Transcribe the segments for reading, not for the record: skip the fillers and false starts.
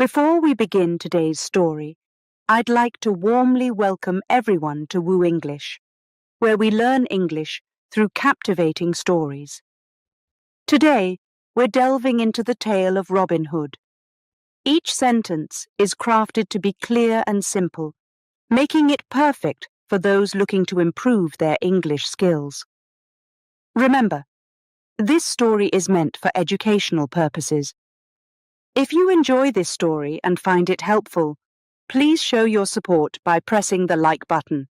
Before we begin today's story, I'd like to warmly welcome everyone to Woo English, where we learn English through captivating stories. Today, we're delving into the tale of Robin Hood. Each sentence is crafted to be clear and simple, making it perfect for those looking to improve their English skills. Remember, this story is meant for educational purposes. If you enjoy this story and find it helpful, please show your support by pressing the like button.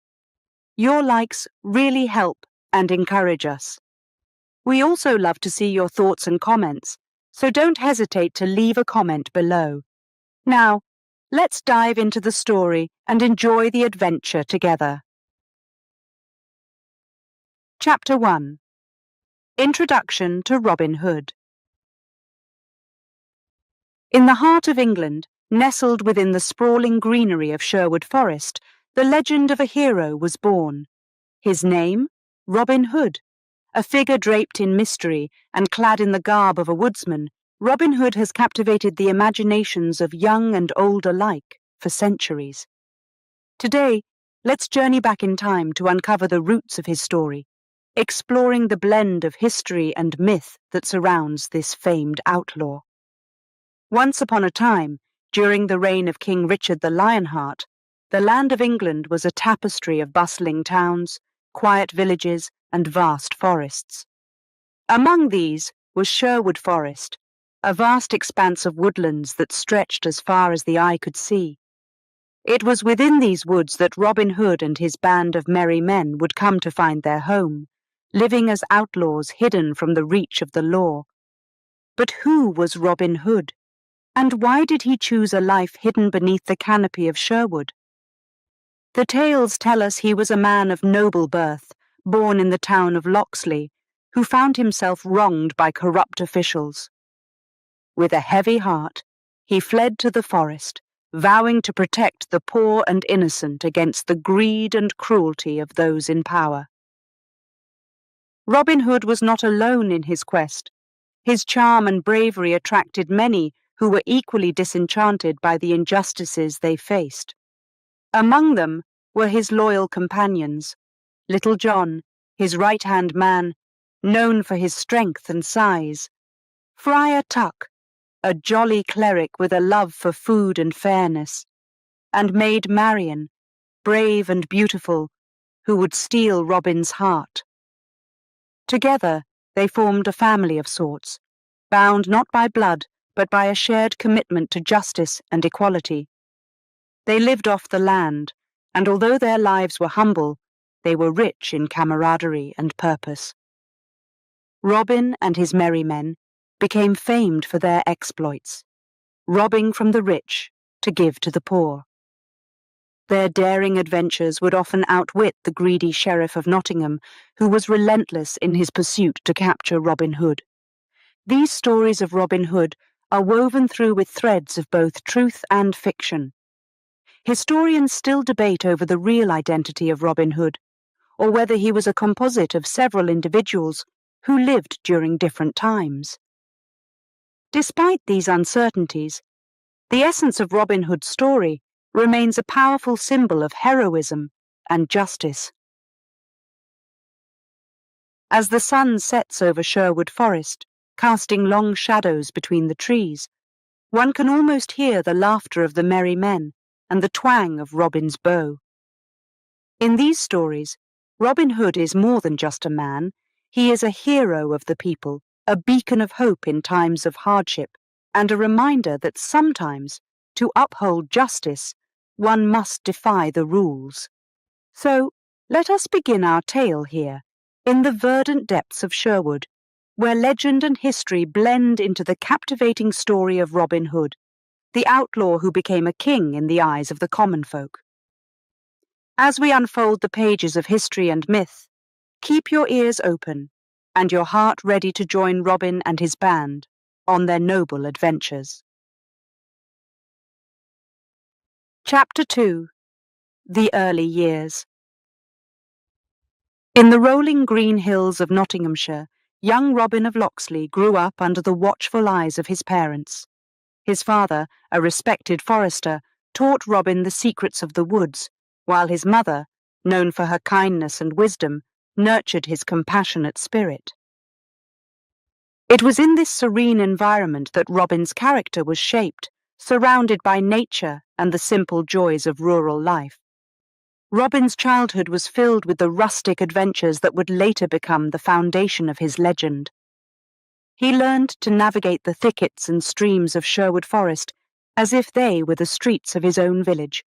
Your likes really help and encourage us. We also love to see your thoughts and comments, so don't hesitate to leave a comment below. Now, let's dive into the story and enjoy the adventure together. Chapter 1. Introduction to Robin Hood. In the heart of England, nestled within the sprawling greenery of Sherwood Forest, the legend of a hero was born. His name? Robin Hood. A figure draped in mystery and clad in the garb of a woodsman, Robin Hood has captivated the imaginations of young and old alike for centuries. Today, let's journey back in time to uncover the roots of his story, exploring the blend of history and myth that surrounds this famed outlaw. Once upon a time, during the reign of King Richard the Lionheart, the land of England was a tapestry of bustling towns, quiet villages, and vast forests. Among these was Sherwood Forest, a vast expanse of woodlands that stretched as far as the eye could see. It was within these woods that Robin Hood and his band of merry men would come to find their home, living as outlaws hidden from the reach of the law. But who was Robin Hood? And why did he choose a life hidden beneath the canopy of Sherwood? The tales tell us he was a man of noble birth, born in the town of Locksley, who found himself wronged by corrupt officials. With a heavy heart, he fled to the forest, vowing to protect the poor and innocent against the greed and cruelty of those in power. Robin Hood was not alone in his quest. His charm and bravery attracted many who were equally disenchanted by the injustices they faced. Among them were his loyal companions, Little John, his right-hand man, known for his strength and size, Friar Tuck, a jolly cleric with a love for food and fairness, and Maid Marian, brave and beautiful, who would steal Robin's heart. Together, they formed a family of sorts, bound not by blood, but by a shared commitment to justice and equality. They lived off the land, and although their lives were humble, they were rich in camaraderie and purpose. Robin and his merry men became famed for their exploits, robbing from the rich to give to the poor. Their daring adventures would often outwit the greedy Sheriff of Nottingham, who was relentless in his pursuit to capture Robin Hood. These stories of Robin Hood are woven through with threads of both truth and fiction. Historians still debate over the real identity of Robin Hood, or whether he was a composite of several individuals who lived during different times. Despite these uncertainties, the essence of Robin Hood's story remains a powerful symbol of heroism and justice. As the sun sets over Sherwood Forest, casting long shadows between the trees, one can almost hear the laughter of the merry men and the twang of Robin's bow. In these stories, Robin Hood is more than just a man. He is a hero of the people, a beacon of hope in times of hardship, and a reminder that sometimes, to uphold justice, one must defy the rules. So, let us begin our tale here, in the verdant depths of Sherwood, where legend and history blend into the captivating story of Robin Hood, the outlaw who became a king in the eyes of the common folk. As we unfold the pages of history and myth, keep your ears open and your heart ready to join Robin and his band on their noble adventures. Chapter 2. The Early Years. In the rolling green hills of Nottinghamshire, young Robin of Locksley grew up under the watchful eyes of his parents. His father, a respected forester, taught Robin the secrets of the woods, while his mother, known for her kindness and wisdom, nurtured his compassionate spirit. It was in this serene environment that Robin's character was shaped, surrounded by nature and the simple joys of rural life. Robin's childhood was filled with the rustic adventures that would later become the foundation of his legend. He learned to navigate the thickets and streams of Sherwood Forest as if they were the streets of his own village.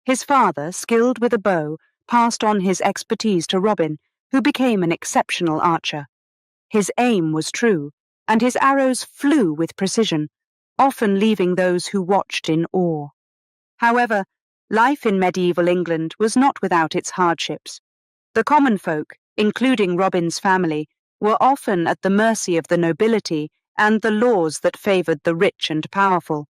His father, skilled with a bow, passed on his expertise to Robin, who became an exceptional archer. His aim was true, and his arrows flew with precision, often leaving those who watched in awe. However, life in medieval England was not without its hardships. The common folk, including Robin's family, were often at the mercy of the nobility and the laws that favoured the rich and powerful.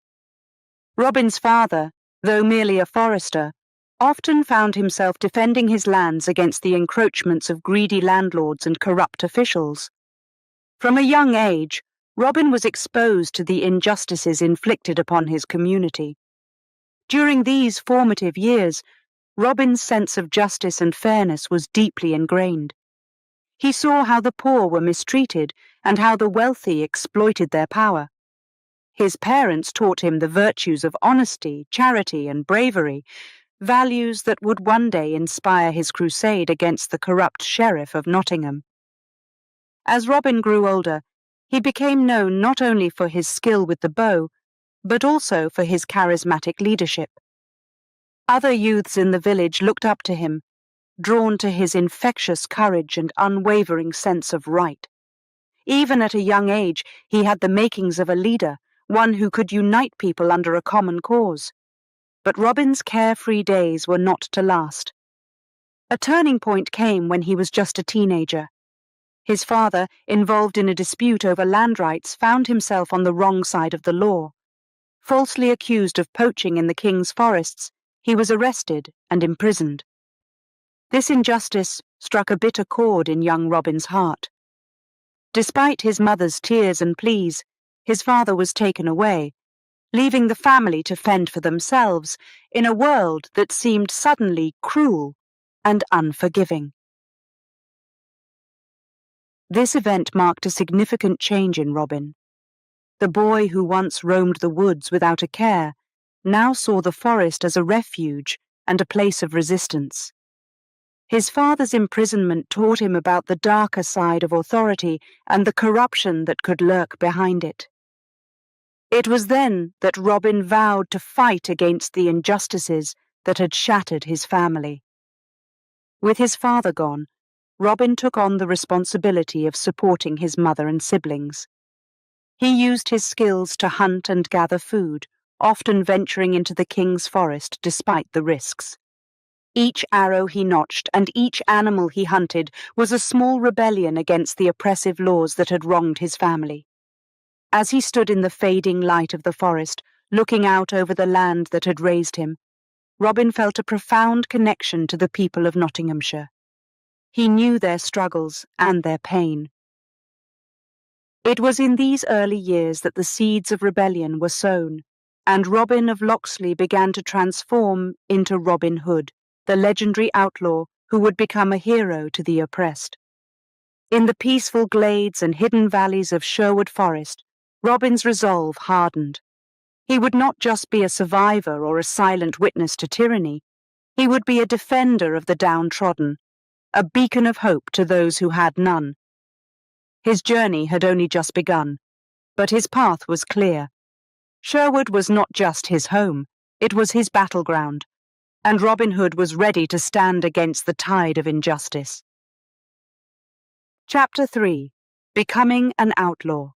Robin's father, though merely a forester, often found himself defending his lands against the encroachments of greedy landlords and corrupt officials. From a young age, Robin was exposed to the injustices inflicted upon his community. During these formative years, Robin's sense of justice and fairness was deeply ingrained. He saw how the poor were mistreated and how the wealthy exploited their power. His parents taught him the virtues of honesty, charity, and bravery, values that would one day inspire his crusade against the corrupt sheriff of Nottingham. As Robin grew older, he became known not only for his skill with the bow, but also for his charismatic leadership. Other youths in the village looked up to him, drawn to his infectious courage and unwavering sense of right. Even at a young age, he had the makings of a leader, one who could unite people under a common cause. But Robin's carefree days were not to last. A turning point came when he was just a teenager. His father, involved in a dispute over land rights, found himself on the wrong side of the law. Falsely accused of poaching in the king's forests, he was arrested and imprisoned. This injustice struck a bitter chord in young Robin's heart. Despite his mother's tears and pleas, his father was taken away, leaving the family to fend for themselves in a world that seemed suddenly cruel and unforgiving. This event marked a significant change in Robin. The boy who once roamed the woods without a care now saw the forest as a refuge and a place of resistance. His father's imprisonment taught him about the darker side of authority and the corruption that could lurk behind it. It was then that Robin vowed to fight against the injustices that had shattered his family. With his father gone, Robin took on the responsibility of supporting his mother and siblings. He used his skills to hunt and gather food, often venturing into the king's forest despite the risks. Each arrow he notched and each animal he hunted was a small rebellion against the oppressive laws that had wronged his family. As he stood in the fading light of the forest, looking out over the land that had raised him, Robin felt a profound connection to the people of Nottinghamshire. He knew their struggles and their pain. It was in these early years that the seeds of rebellion were sown, and Robin of Locksley began to transform into Robin Hood, the legendary outlaw who would become a hero to the oppressed. In the peaceful glades and hidden valleys of Sherwood Forest, Robin's resolve hardened. He would not just be a survivor or a silent witness to tyranny. He would be a defender of the downtrodden, a beacon of hope to those who had none. His journey had only just begun, but his path was clear. Sherwood was not just his home, it was his battleground, and Robin Hood was ready to stand against the tide of injustice. Chapter 3. Becoming an Outlaw.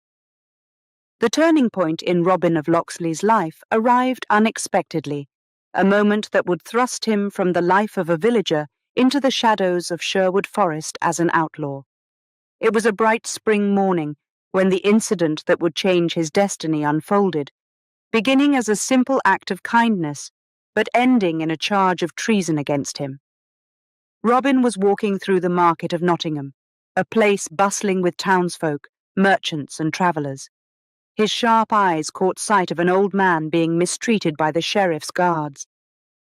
The turning point in Robin of Locksley's life arrived unexpectedly, a moment that would thrust him from the life of a villager into the shadows of Sherwood Forest as an outlaw. It was a bright spring morning when the incident that would change his destiny unfolded, beginning as a simple act of kindness, but ending in a charge of treason against him. Robin was walking through the market of Nottingham, a place bustling with townsfolk, merchants and travellers. His sharp eyes caught sight of an old man being mistreated by the sheriff's guards.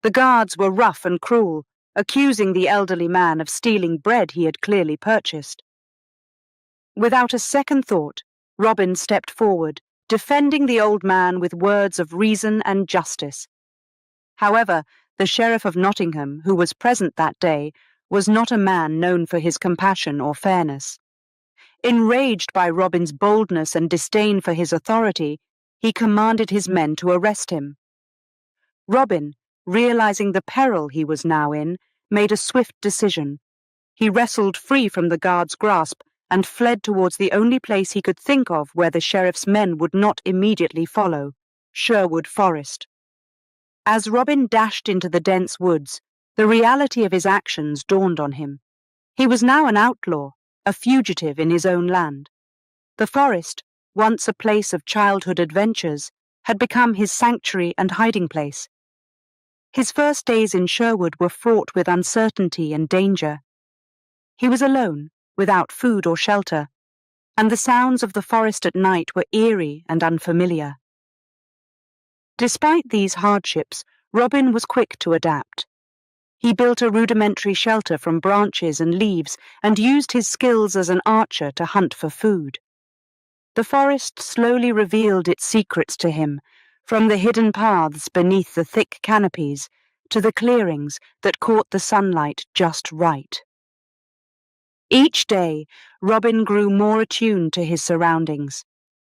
The guards were rough and cruel, accusing the elderly man of stealing bread he had clearly purchased. Without a second thought, Robin stepped forward, defending the old man with words of reason and justice. However, the Sheriff of Nottingham, who was present that day, was not a man known for his compassion or fairness. Enraged by Robin's boldness and disdain for his authority, he commanded his men to arrest him. Robin, realizing the peril he was now in, made a swift decision. He wrestled free from the guard's grasp and fled towards the only place he could think of where the sheriff's men would not immediately follow, Sherwood Forest. As Robin dashed into the dense woods, the reality of his actions dawned on him. He was now an outlaw, a fugitive in his own land. The forest, once a place of childhood adventures, had become his sanctuary and hiding place. His first days in Sherwood were fraught with uncertainty and danger. He was alone, without food or shelter, and the sounds of the forest at night were eerie and unfamiliar. Despite these hardships, Robin was quick to adapt. He built a rudimentary shelter from branches and leaves and used his skills as an archer to hunt for food. The forest slowly revealed its secrets to him, from the hidden paths beneath the thick canopies to the clearings that caught the sunlight just right. Each day, Robin grew more attuned to his surroundings,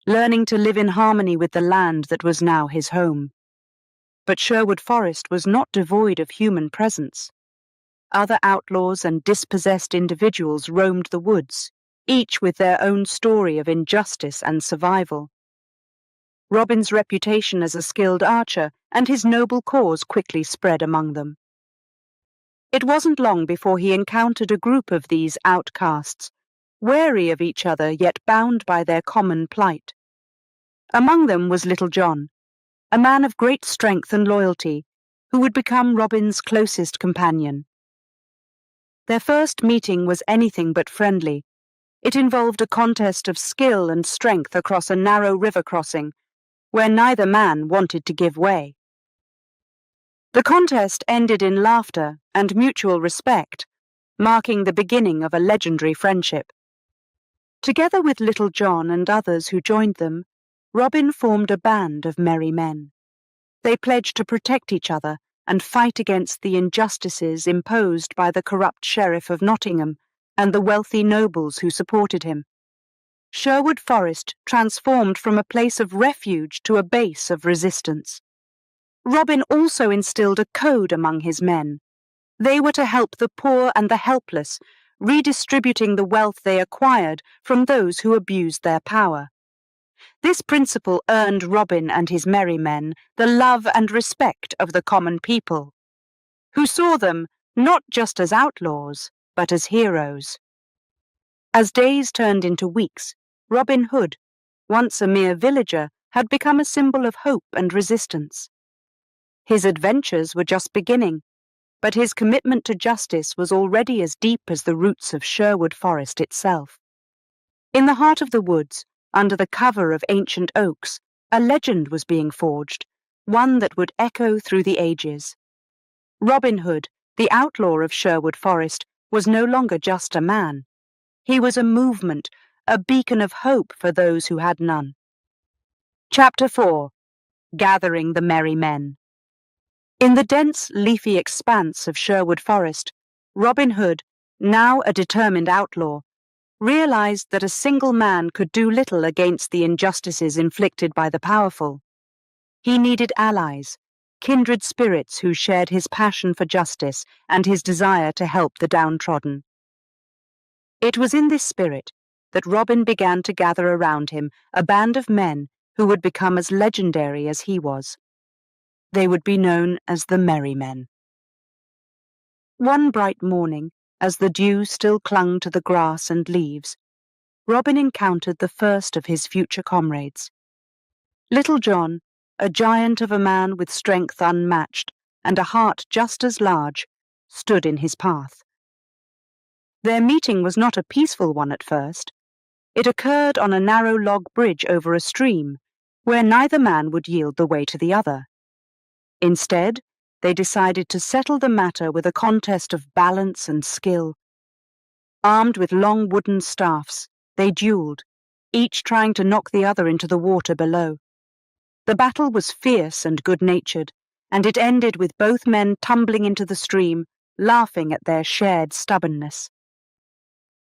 learning to live in harmony with the land that was now his home. But Sherwood Forest was not devoid of human presence. Other outlaws and dispossessed individuals roamed the woods, each with their own story of injustice and survival. Robin's reputation as a skilled archer and his noble cause quickly spread among them. It wasn't long before he encountered a group of these outcasts, wary of each other yet bound by their common plight. Among them was Little John, a man of great strength and loyalty, who would become Robin's closest companion. Their first meeting was anything but friendly. It involved a contest of skill and strength across a narrow river crossing, where neither man wanted to give way. The contest ended in laughter and mutual respect, marking the beginning of a legendary friendship. Together with Little John and others who joined them, Robin formed a band of merry men. They pledged to protect each other and fight against the injustices imposed by the corrupt Sheriff of Nottingham and the wealthy nobles who supported him. Sherwood Forest transformed from a place of refuge to a base of resistance. Robin also instilled a code among his men. They were to help the poor and the helpless, redistributing the wealth they acquired from those who abused their power. This principle earned Robin and his merry men the love and respect of the common people, who saw them not just as outlaws, but as heroes. As days turned into weeks, Robin Hood, once a mere villager, had become a symbol of hope and resistance. His adventures were just beginning, but his commitment to justice was already as deep as the roots of Sherwood Forest itself. In the heart of the woods, under the cover of ancient oaks, a legend was being forged, one that would echo through the ages. Robin Hood, the outlaw of Sherwood Forest, was no longer just a man. He was a movement, a beacon of hope for those who had none. Chapter 4. Gathering the Merry Men. In the dense, leafy expanse of Sherwood Forest, Robin Hood, now a determined outlaw, realized that a single man could do little against the injustices inflicted by the powerful. He needed allies, kindred spirits who shared his passion for justice and his desire to help the downtrodden. It was in this spirit that Robin began to gather around him a band of men who would become as legendary as he was. They would be known as the Merry Men. One bright morning, as the dew still clung to the grass and leaves, Robin encountered the first of his future comrades. Little John, a giant of a man with strength unmatched and a heart just as large, stood in his path. Their meeting was not a peaceful one at first. It occurred on a narrow log bridge over a stream, where neither man would yield the way to the other. Instead, they decided to settle the matter with a contest of balance and skill. Armed with long wooden staffs, they duelled, each trying to knock the other into the water below. The battle was fierce and good-natured, and it ended with both men tumbling into the stream, laughing at their shared stubbornness.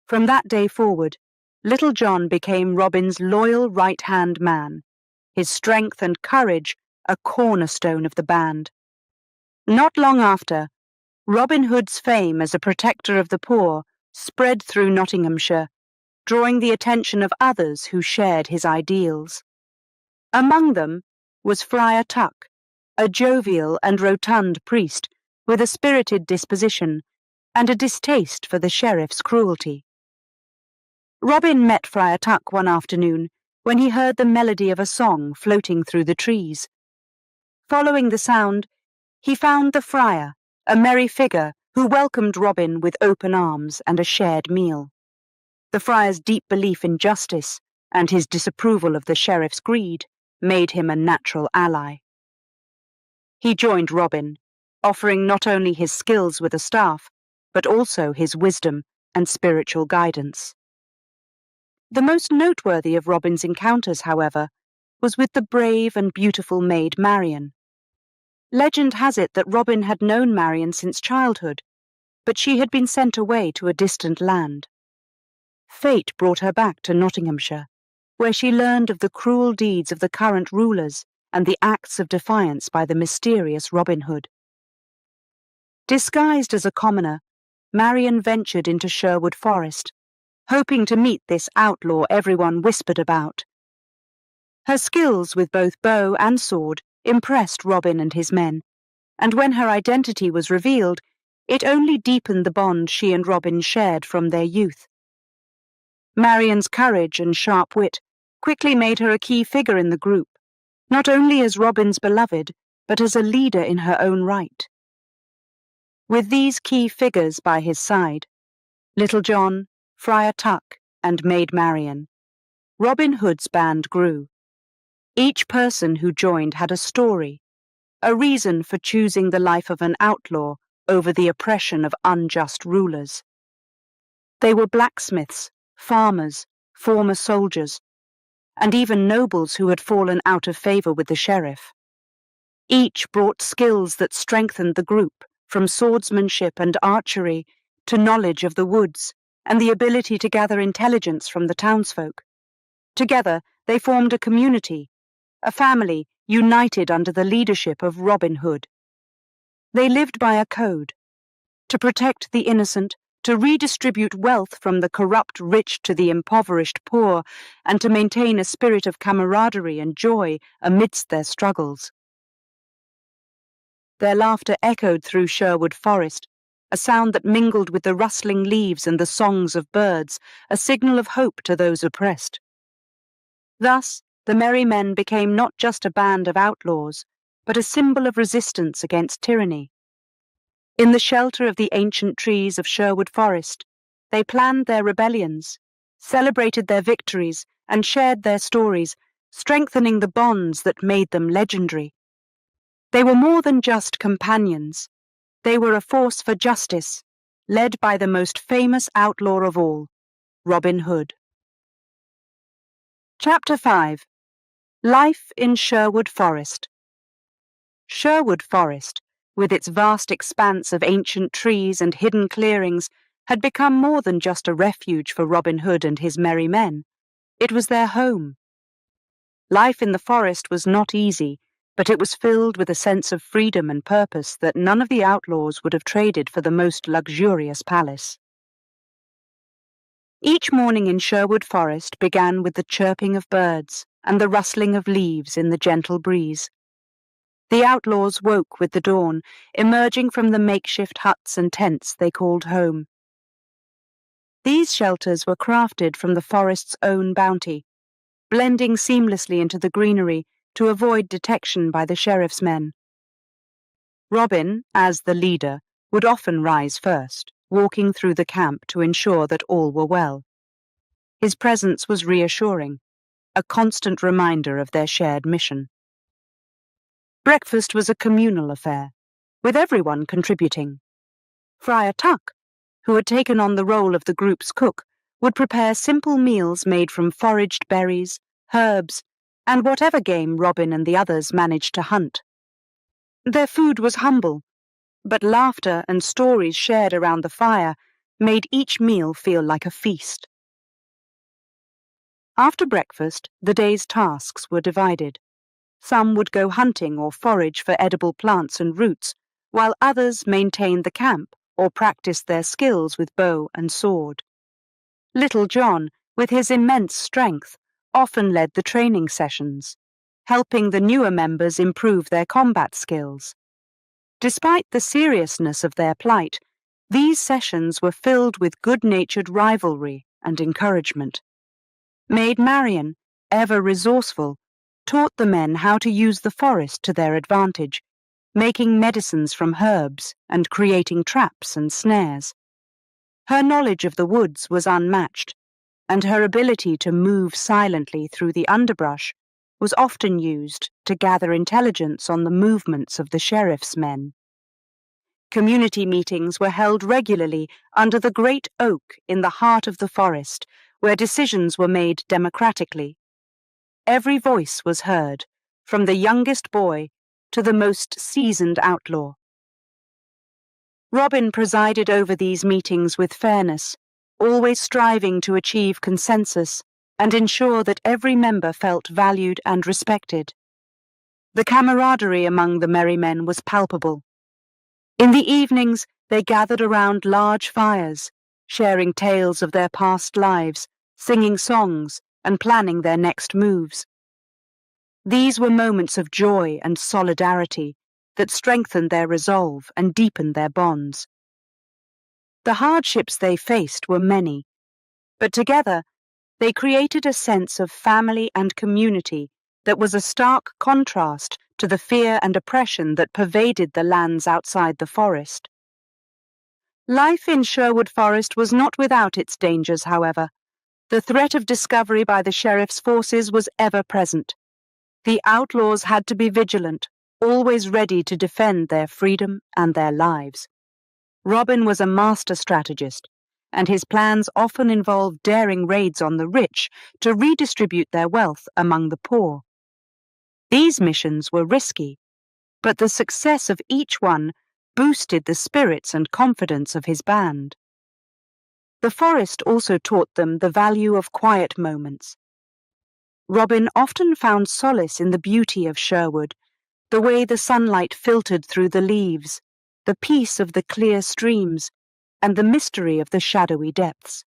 From that day forward, Little John became Robin's loyal right-hand man, his strength and courage a cornerstone of the band. Not long after, Robin Hood's fame as a protector of the poor spread through Nottinghamshire, drawing the attention of others who shared his ideals. Among them was Friar Tuck, a jovial and rotund priest with a spirited disposition and a distaste for the sheriff's cruelty. Robin met Friar Tuck one afternoon when he heard the melody of a song floating through the trees. Following the sound, he found the friar, a merry figure who welcomed Robin with open arms and a shared meal. The friar's deep belief in justice and his disapproval of the sheriff's greed made him a natural ally. He joined Robin, offering not only his skills with the staff, but also his wisdom and spiritual guidance. The most noteworthy of Robin's encounters, however, was with the brave and beautiful maid Marian. Legend has it that Robin had known Marian since childhood, but she had been sent away to a distant land. Fate brought her back to Nottinghamshire, where she learned of the cruel deeds of the current rulers and the acts of defiance by the mysterious Robin Hood. Disguised as a commoner, Marian ventured into Sherwood Forest, hoping to meet this outlaw everyone whispered about. Her skills with both bow and sword impressed Robin and his men, and when her identity was revealed, it only deepened the bond she and Robin shared from their youth. Marian's courage and sharp wit quickly made her a key figure in the group, not only as Robin's beloved, but as a leader in her own right. With these key figures by his side, Little John, Friar Tuck, and Maid Marian, Robin Hood's band grew. Each person who joined had a story, a reason for choosing the life of an outlaw over the oppression of unjust rulers. They were blacksmiths, farmers, former soldiers, and even nobles who had fallen out of favor with the sheriff. Each brought skills that strengthened the group, from swordsmanship and archery to knowledge of the woods and the ability to gather intelligence from the townsfolk. Together, they formed a community, a family united under the leadership of Robin Hood. They lived by a code: to protect the innocent, to redistribute wealth from the corrupt rich to the impoverished poor, and to maintain a spirit of camaraderie and joy amidst their struggles. Their laughter echoed through Sherwood Forest, a sound that mingled with the rustling leaves and the songs of birds, a signal of hope to those oppressed. Thus, the merry men became not just a band of outlaws, but a symbol of resistance against tyranny. In the shelter of the ancient trees of Sherwood Forest, they planned their rebellions, celebrated their victories, and shared their stories, strengthening the bonds that made them legendary. They were more than just companions. They were a force for justice, led by the most famous outlaw of all, Robin Hood. Chapter 5. Life in Sherwood Forest. Sherwood Forest, with its vast expanse of ancient trees and hidden clearings, had become more than just a refuge for Robin Hood and his merry men. It was their home. Life in the forest was not easy, but it was filled with a sense of freedom and purpose that none of the outlaws would have traded for the most luxurious palace. Each morning in Sherwood Forest began with the chirping of birds and the rustling of leaves in the gentle breeze. The outlaws woke with the dawn, emerging from the makeshift huts and tents they called home. These shelters were crafted from the forest's own bounty, blending seamlessly into the greenery to avoid detection by the sheriff's men. Robin, as the leader, would often rise first, walking through the camp to ensure that all were well. His presence was reassuring, a constant reminder of their shared mission. Breakfast was a communal affair, with everyone contributing. Friar Tuck, who had taken on the role of the group's cook, would prepare simple meals made from foraged berries, herbs, and whatever game Robin and the others managed to hunt. Their food was humble, but laughter and stories shared around the fire made each meal feel like a feast. After breakfast, the day's tasks were divided. Some would go hunting or forage for edible plants and roots, while others maintained the camp or practiced their skills with bow and sword. Little John, with his immense strength, often led the training sessions, helping the newer members improve their combat skills. Despite the seriousness of their plight, these sessions were filled with good-natured rivalry and encouragement. Maid Marian, ever resourceful, taught the men how to use the forest to their advantage, making medicines from herbs and creating traps and snares. Her knowledge of the woods was unmatched, and her ability to move silently through the underbrush was often used to gather intelligence on the movements of the sheriff's men. Community meetings were held regularly under the great oak in the heart of the forest, where decisions were made democratically. Every voice was heard, from the youngest boy to the most seasoned outlaw. Robin presided over these meetings with fairness, always striving to achieve consensus and ensure that every member felt valued and respected. The camaraderie among the merry men was palpable. In the evenings, they gathered around large fires, sharing tales of their past lives, singing songs, and planning their next moves. These were moments of joy and solidarity that strengthened their resolve and deepened their bonds. The hardships they faced were many, but together they created a sense of family and community that was a stark contrast to the fear and oppression that pervaded the lands outside the forest. Life in Sherwood Forest was not without its dangers, however. The threat of discovery by the sheriff's forces was ever present. The outlaws had to be vigilant, always ready to defend their freedom and their lives. Robin was a master strategist, and his plans often involved daring raids on the rich to redistribute their wealth among the poor. These missions were risky, but the success of each one boosted the spirits and confidence of his band. The forest also taught them the value of quiet moments. Robin often found solace in the beauty of Sherwood, the way the sunlight filtered through the leaves, the peace of the clear streams, and the mystery of the shadowy depths.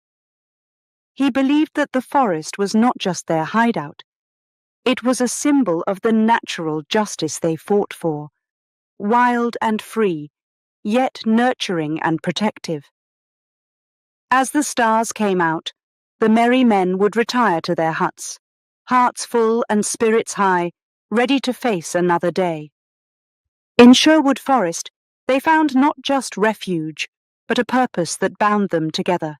He believed that the forest was not just their hideout. It was a symbol of the natural justice they fought for, wild and free, yet nurturing and protective. As the stars came out, the merry men would retire to their huts, hearts full and spirits high, ready to face another day. In Sherwood Forest, they found not just refuge, but a purpose that bound them together,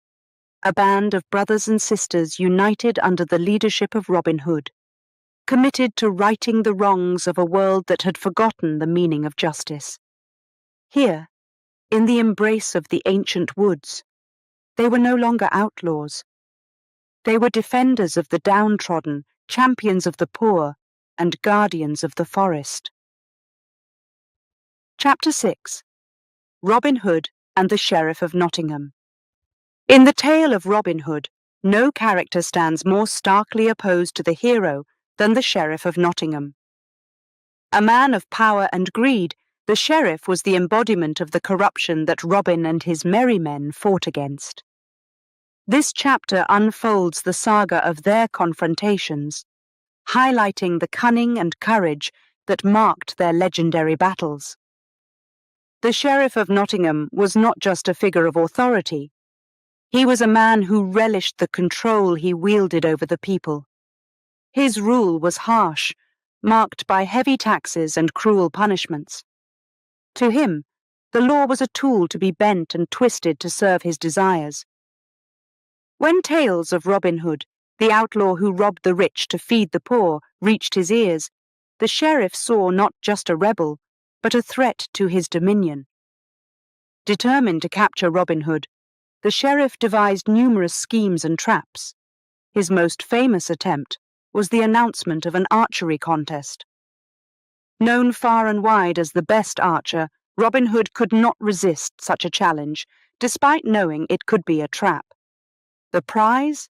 a band of brothers and sisters united under the leadership of Robin Hood, committed to righting the wrongs of a world that had forgotten the meaning of justice. Here, in the embrace of the ancient woods, they were no longer outlaws. They were defenders of the downtrodden, champions of the poor, and guardians of the forest. Chapter 6. Robin Hood and the Sheriff of Nottingham. In the tale of Robin Hood, no character stands more starkly opposed to the hero than the Sheriff of Nottingham. A man of power and greed, the sheriff was the embodiment of the corruption that Robin and his merry men fought against. This chapter unfolds the saga of their confrontations, highlighting the cunning and courage that marked their legendary battles. The Sheriff of Nottingham was not just a figure of authority. He was a man who relished the control he wielded over the people. His rule was harsh, marked by heavy taxes and cruel punishments. To him, the law was a tool to be bent and twisted to serve his desires. When tales of Robin Hood, the outlaw who robbed the rich to feed the poor, reached his ears, the sheriff saw not just a rebel, but a threat to his dominion. Determined to capture Robin Hood, the sheriff devised numerous schemes and traps. His most famous attempt was the announcement of an archery contest. Known far and wide as the best archer, Robin Hood could not resist such a challenge, despite knowing it could be a trap. The prize?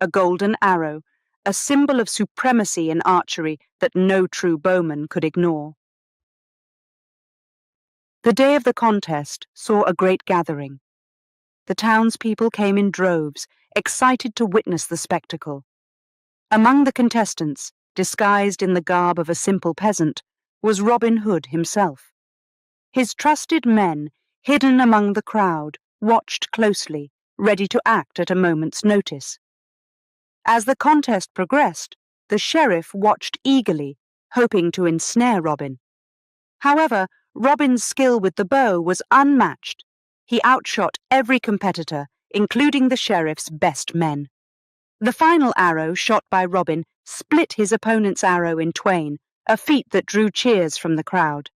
A golden arrow, a symbol of supremacy in archery that no true bowman could ignore. The day of the contest saw a great gathering. The townspeople came in droves, excited to witness the spectacle. Among the contestants, disguised in the garb of a simple peasant, was Robin Hood himself. His trusted men, hidden among the crowd, watched closely, ready to act at a moment's notice. As the contest progressed, the sheriff watched eagerly, hoping to ensnare Robin. However, Robin's skill with the bow was unmatched. He outshot every competitor, including the sheriff's best men. The final arrow shot by Robin split his opponent's arrow in twain, a feat that drew cheers from the crowd.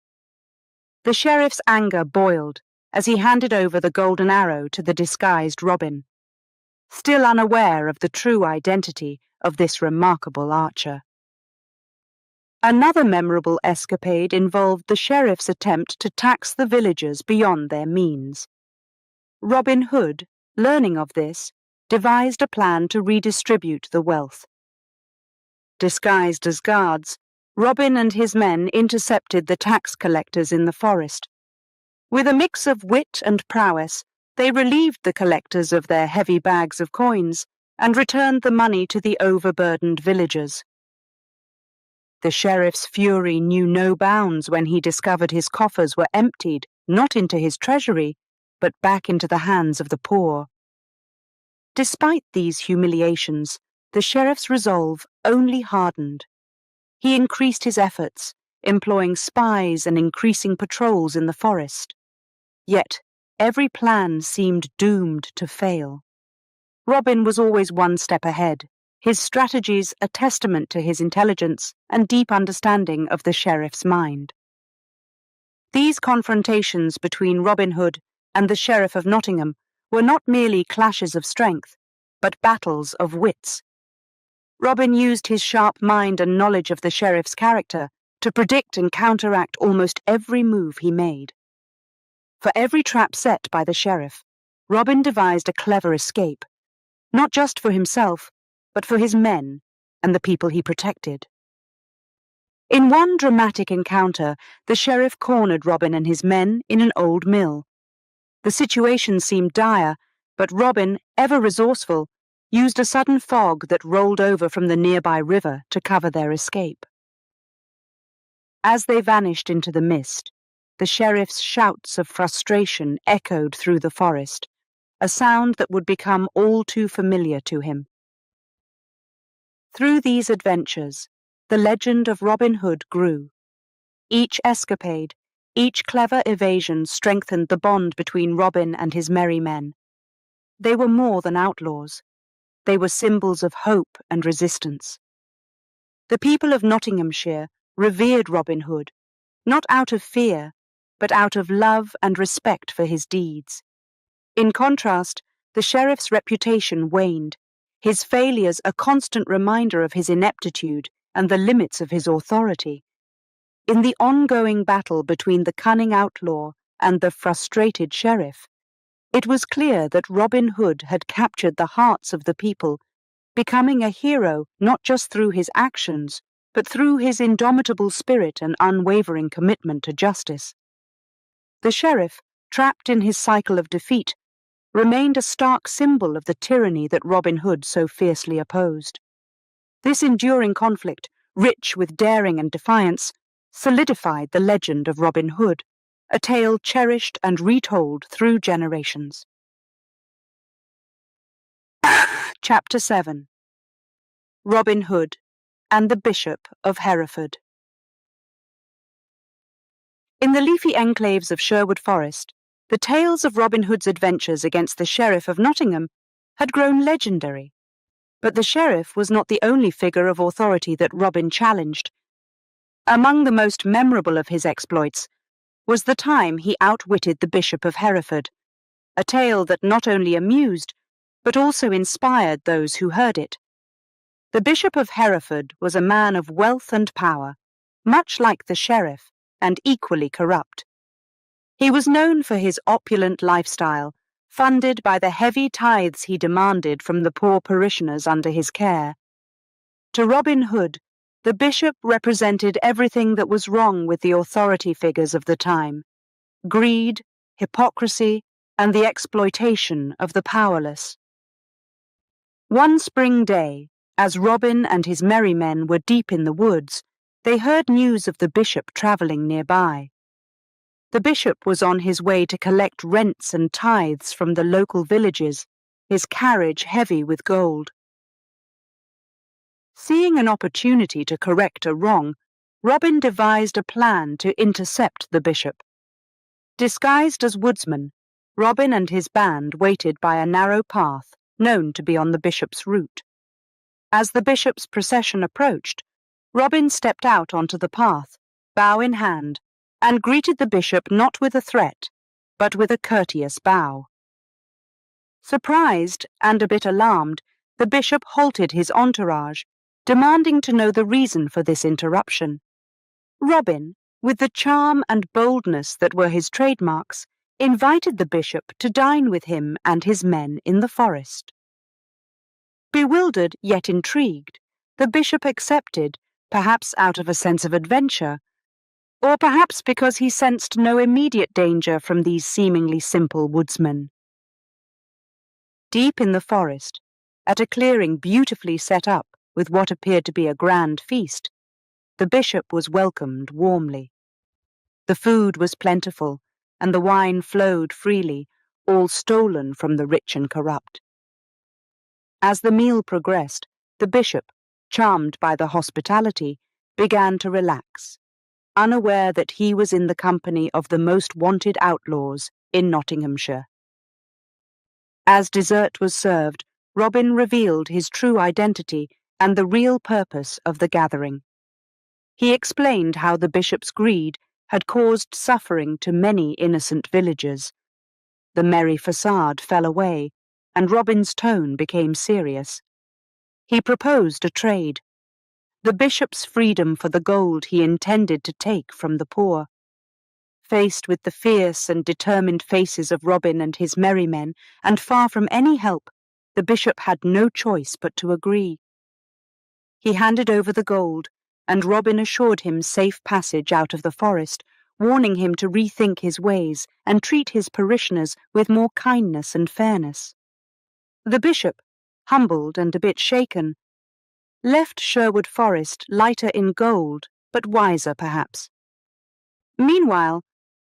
The sheriff's anger boiled as he handed over the golden arrow to the disguised Robin, still unaware of the true identity of this remarkable archer. Another memorable escapade involved the sheriff's attempt to tax the villagers beyond their means. Robin Hood, learning of this, devised a plan to redistribute the wealth. Disguised as guards, Robin and his men intercepted the tax collectors in the forest. With a mix of wit and prowess, they relieved the collectors of their heavy bags of coins and returned the money to the overburdened villagers. The sheriff's fury knew no bounds when he discovered his coffers were emptied, not into his treasury, but back into the hands of the poor. Despite these humiliations, the sheriff's resolve only hardened. He increased his efforts, employing spies and increasing patrols in the forest. Yet, every plan seemed doomed to fail. Robin was always one step ahead, his strategies a testament to his intelligence and deep understanding of the sheriff's mind. These confrontations between Robin Hood and the Sheriff of Nottingham were not merely clashes of strength, but battles of wits. Robin used his sharp mind and knowledge of the sheriff's character to predict and counteract almost every move he made. For every trap set by the sheriff, Robin devised a clever escape, not just for himself, but for his men and the people he protected. In one dramatic encounter, the sheriff cornered Robin and his men in an old mill. The situation seemed dire, but Robin, ever resourceful, used a sudden fog that rolled over from the nearby river to cover their escape. As they vanished into the mist, the sheriff's shouts of frustration echoed through the forest, a sound that would become all too familiar to him. Through these adventures, the legend of Robin Hood grew. Each escapade, each clever evasion strengthened the bond between Robin and his merry men. They were more than outlaws. They were symbols of hope and resistance. The people of Nottinghamshire revered Robin Hood, not out of fear, but out of love and respect for his deeds. In contrast, the sheriff's reputation waned, his failures a constant reminder of his ineptitude and the limits of his authority. In the ongoing battle between the cunning outlaw and the frustrated sheriff, it was clear that Robin Hood had captured the hearts of the people, becoming a hero not just through his actions, but through his indomitable spirit and unwavering commitment to justice. The sheriff, trapped in his cycle of defeat, remained a stark symbol of the tyranny that Robin Hood so fiercely opposed. This enduring conflict, rich with daring and defiance, solidified the legend of Robin Hood, a tale cherished and retold through generations. Chapter 7. Robin Hood and the Bishop of Hereford. In the leafy enclaves of Sherwood Forest, the tales of Robin Hood's adventures against the Sheriff of Nottingham had grown legendary. But the sheriff was not the only figure of authority that Robin challenged. Among the most memorable of his exploits was the time he outwitted the Bishop of Hereford, a tale that not only amused, but also inspired those who heard it. The Bishop of Hereford was a man of wealth and power, much like the sheriff, and equally corrupt. He was known for his opulent lifestyle, funded by the heavy tithes he demanded from the poor parishioners under his care. To Robin Hood, the bishop represented everything that was wrong with the authority figures of the time: greed, hypocrisy, and the exploitation of the powerless. One spring day, as Robin and his merry men were deep in the woods, they heard news of the bishop travelling nearby. The bishop was on his way to collect rents and tithes from the local villages, his carriage heavy with gold. Seeing an opportunity to correct a wrong, Robin devised a plan to intercept the bishop. Disguised as woodsmen, Robin and his band waited by a narrow path known to be on the bishop's route. As the bishop's procession approached, Robin stepped out onto the path, bow in hand, and greeted the bishop not with a threat, but with a courteous bow. Surprised and a bit alarmed, the bishop halted his entourage, demanding to know the reason for this interruption. Robin, with the charm and boldness that were his trademarks, invited the bishop to dine with him and his men in the forest. Bewildered yet intrigued, the bishop accepted, perhaps out of a sense of adventure, or perhaps because he sensed no immediate danger from these seemingly simple woodsmen. Deep in the forest, at a clearing beautifully set up with what appeared to be a grand feast, the bishop was welcomed warmly. The food was plentiful, and the wine flowed freely, all stolen from the rich and corrupt. As the meal progressed, the bishop, charmed by the hospitality, began to relax, unaware that he was in the company of the most wanted outlaws in Nottinghamshire. As dessert was served, Robin revealed his true identity and the real purpose of the gathering. He explained how the bishop's greed had caused suffering to many innocent villagers. The merry facade fell away, and Robin's tone became serious. He proposed a trade: the bishop's freedom for the gold he intended to take from the poor. Faced with the fierce and determined faces of Robin and his merry men, and far from any help, the bishop had no choice but to agree. He handed over the gold, and Robin assured him safe passage out of the forest, warning him to rethink his ways and treat his parishioners with more kindness and fairness. The bishop, humbled and a bit shaken, left Sherwood Forest lighter in gold, but wiser perhaps. Meanwhile,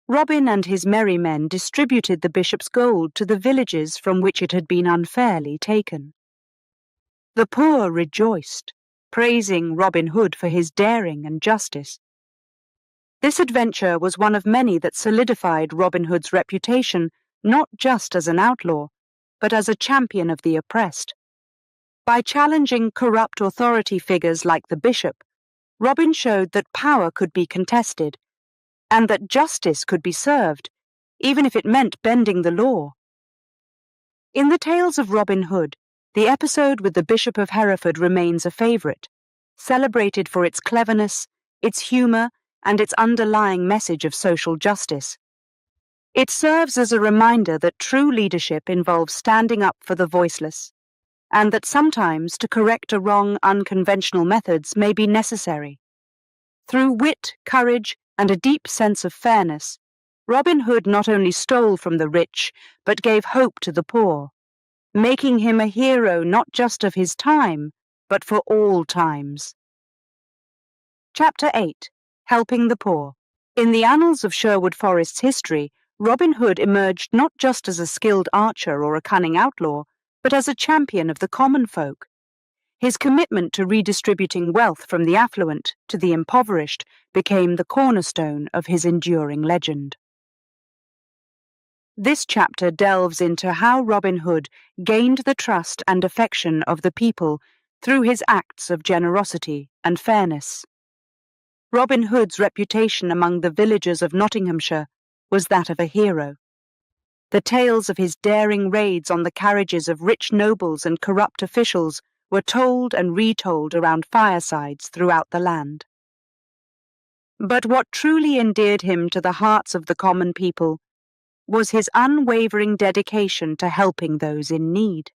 Robin and his merry men distributed the bishop's gold to the villages from which it had been unfairly taken. The poor rejoiced, praising Robin Hood for his daring and justice. This adventure was one of many that solidified Robin Hood's reputation not just as an outlaw, but as a champion of the oppressed. By challenging corrupt authority figures like the bishop, Robin showed that power could be contested, and that justice could be served, even if it meant bending the law. In the tales of Robin Hood, the episode with the Bishop of Hereford remains a favourite, celebrated for its cleverness, its humour, and its underlying message of social justice. It serves as a reminder that true leadership involves standing up for the voiceless, and that sometimes to correct a wrong unconventional methods may be necessary. Through wit, courage, and a deep sense of fairness, Robin Hood not only stole from the rich, but gave hope to the poor, making him a hero not just of his time, but for all times. Chapter 8. Helping the Poor. In the annals of Sherwood Forest's history, Robin Hood emerged not just as a skilled archer or a cunning outlaw, but as a champion of the common folk. His commitment to redistributing wealth from the affluent to the impoverished became the cornerstone of his enduring legend. This chapter delves into how Robin Hood gained the trust and affection of the people through his acts of generosity and fairness. Robin Hood's reputation among the villagers of Nottinghamshire was that of a hero. The tales of his daring raids on the carriages of rich nobles and corrupt officials were told and retold around firesides throughout the land. But what truly endeared him to the hearts of the common people was his unwavering dedication to helping those in need.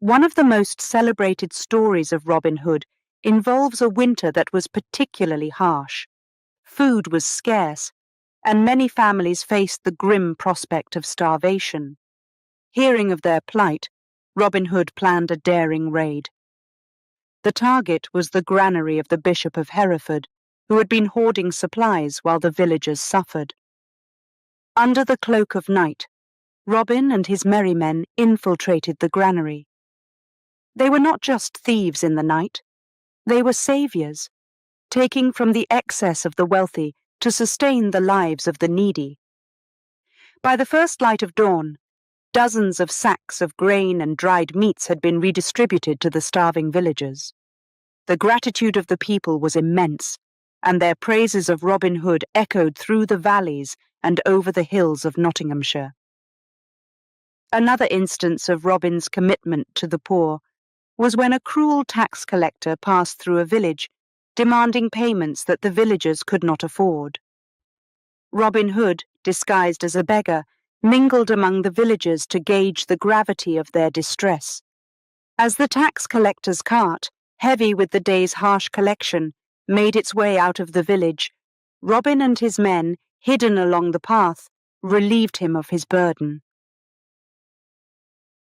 One of the most celebrated stories of Robin Hood involves a winter that was particularly harsh. Food was scarce, and many families faced the grim prospect of starvation. Hearing of their plight, Robin Hood planned a daring raid. The target was the granary of the Bishop of Hereford, who had been hoarding supplies while the villagers suffered. Under the cloak of night, Robin and his merry men infiltrated the granary. They were not just thieves in the night, they were saviours, taking from the excess of the wealthy to sustain the lives of the needy. By the first light of dawn, dozens of sacks of grain and dried meats had been redistributed to the starving villagers. The gratitude of the people was immense, and their praises of Robin Hood echoed through the valleys and over the hills of Nottinghamshire. Another instance of Robin's commitment to the poor was when a cruel tax collector passed through a village, demanding payments that the villagers could not afford. Robin Hood, disguised as a beggar, mingled among the villagers to gauge the gravity of their distress. As the tax collector's cart, heavy with the day's harsh collection, made its way out of the village, Robin and his men, hidden along the path, relieved him of his burden.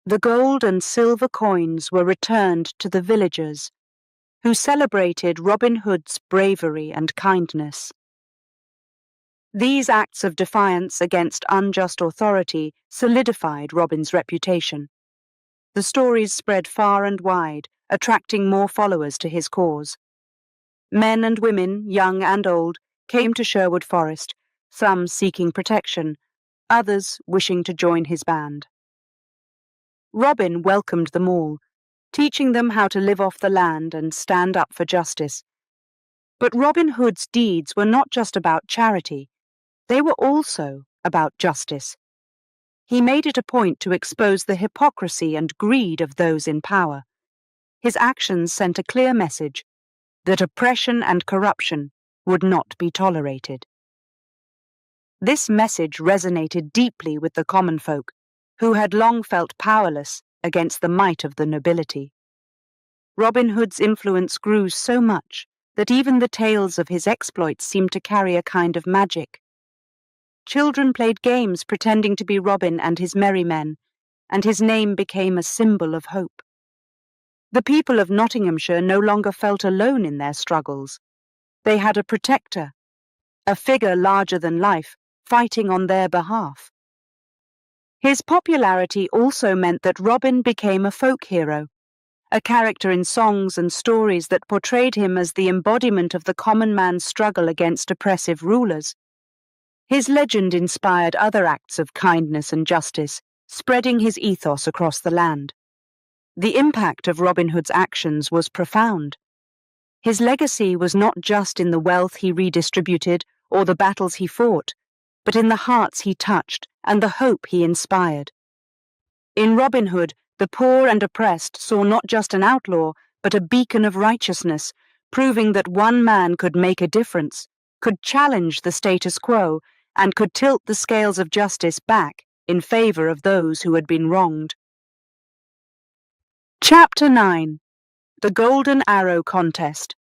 The gold and silver coins were returned to the villagers, who celebrated Robin Hood's bravery and kindness. These acts of defiance against unjust authority solidified Robin's reputation. The stories spread far and wide, attracting more followers to his cause. Men and women, young and old, came to Sherwood Forest, some seeking protection, others wishing to join his band. Robin welcomed them all, teaching them how to live off the land and stand up for justice. But Robin Hood's deeds were not just about charity, they were also about justice. He made it a point to expose the hypocrisy and greed of those in power. His actions sent a clear message that oppression and corruption would not be tolerated. This message resonated deeply with the common folk, who had long felt powerless against the might of the nobility. Robin Hood's influence grew so much that even the tales of his exploits seemed to carry a kind of magic. Children played games pretending to be Robin and his merry men, and his name became a symbol of hope. The people of Nottinghamshire no longer felt alone in their struggles. They had a protector, a figure larger than life, fighting on their behalf. His popularity also meant that Robin became a folk hero, a character in songs and stories that portrayed him as the embodiment of the common man's struggle against oppressive rulers. His legend inspired other acts of kindness and justice, spreading his ethos across the land. The impact of Robin Hood's actions was profound. His legacy was not just in the wealth he redistributed or the battles he fought, but in the hearts he touched and the hope he inspired. In Robin Hood, the poor and oppressed saw not just an outlaw, but a beacon of righteousness, proving that one man could make a difference, could challenge the status quo, and could tilt the scales of justice back in favor of those who had been wronged. Chapter 9. The Golden Arrow Contest.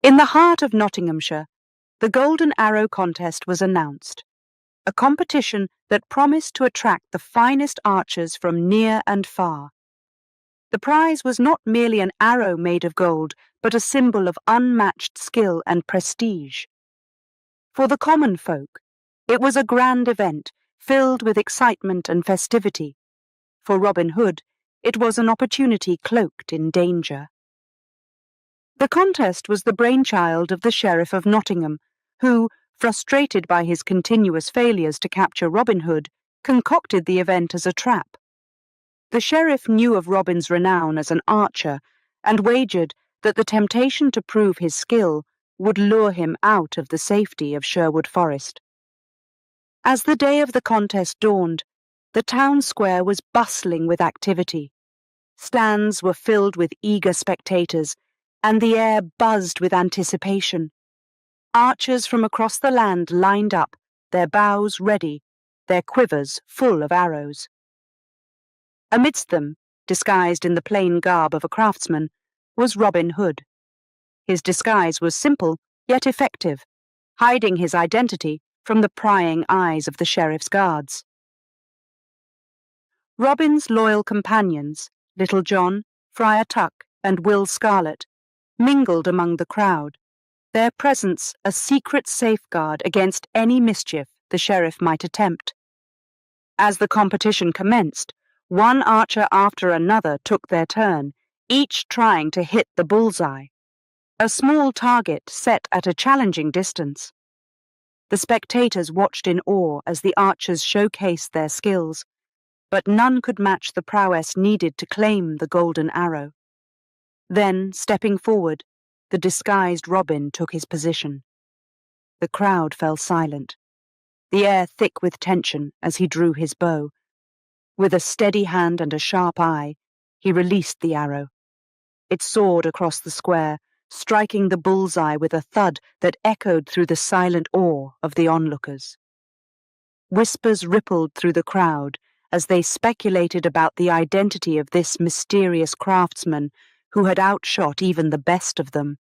In the heart of Nottinghamshire, the Golden Arrow Contest was announced, a competition that promised to attract the finest archers from near and far. The prize was not merely an arrow made of gold, but a symbol of unmatched skill and prestige. For the common folk, it was a grand event filled with excitement and festivity. For Robin Hood, it was an opportunity cloaked in danger. The contest was the brainchild of the Sheriff of Nottingham, who, frustrated by his continuous failures to capture Robin Hood, concocted the event as a trap. The sheriff knew of Robin's renown as an archer and wagered that the temptation to prove his skill would lure him out of the safety of Sherwood Forest. As the day of the contest dawned, the town square was bustling with activity. Stands were filled with eager spectators, and the air buzzed with anticipation. Archers from across the land lined up, their bows ready, their quivers full of arrows. Amidst them, disguised in the plain garb of a craftsman, was Robin Hood. His disguise was simple, yet effective, hiding his identity from the prying eyes of the sheriff's guards. Robin's loyal companions, Little John, Friar Tuck, and Will Scarlet, mingled among the crowd, their presence a secret safeguard against any mischief the sheriff might attempt. As the competition commenced, one archer after another took their turn, each trying to hit the bullseye, a small target set at a challenging distance. The spectators watched in awe as the archers showcased their skills, but none could match the prowess needed to claim the golden arrow. Then, stepping forward, the disguised Robin took his position. The crowd fell silent, the air thick with tension as he drew his bow. With a steady hand and a sharp eye, he released the arrow. It soared across the square, striking the bullseye with a thud that echoed through the silent awe of the onlookers. Whispers rippled through the crowd as they speculated about the identity of this mysterious craftsman who had outshot even the best of them.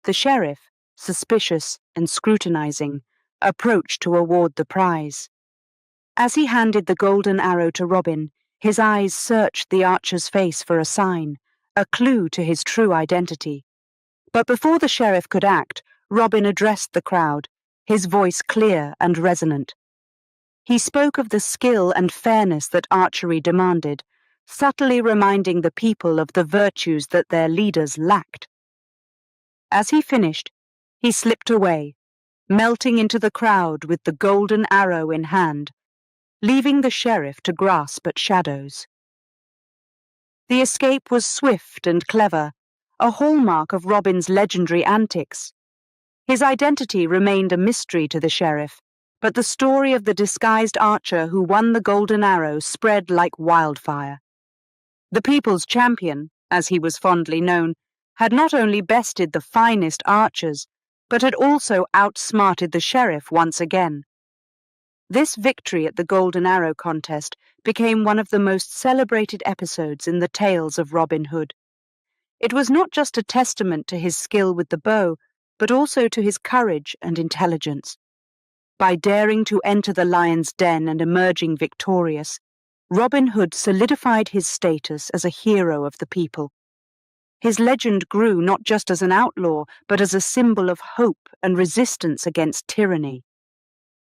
The sheriff, suspicious and scrutinizing, approached to award the prize. As he handed the golden arrow to Robin, his eyes searched the archer's face for a sign, a clue to his true identity. But before the sheriff could act, Robin addressed the crowd, his voice clear and resonant. He spoke of the skill and fairness that archery demanded, subtly reminding the people of the virtues that their leaders lacked. As he finished, he slipped away, melting into the crowd with the golden arrow in hand, leaving the sheriff to grasp at shadows. The escape was swift and clever, a hallmark of Robin's legendary antics. His identity remained a mystery to the sheriff, but the story of the disguised archer who won the golden arrow spread like wildfire. The people's champion, as he was fondly known, had not only bested the finest archers, but had also outsmarted the sheriff once again. This victory at the Golden Arrow contest became one of the most celebrated episodes in the tales of Robin Hood. It was not just a testament to his skill with the bow, but also to his courage and intelligence. By daring to enter the lion's den and emerging victorious, Robin Hood solidified his status as a hero of the people. His legend grew not just as an outlaw, but as a symbol of hope and resistance against tyranny.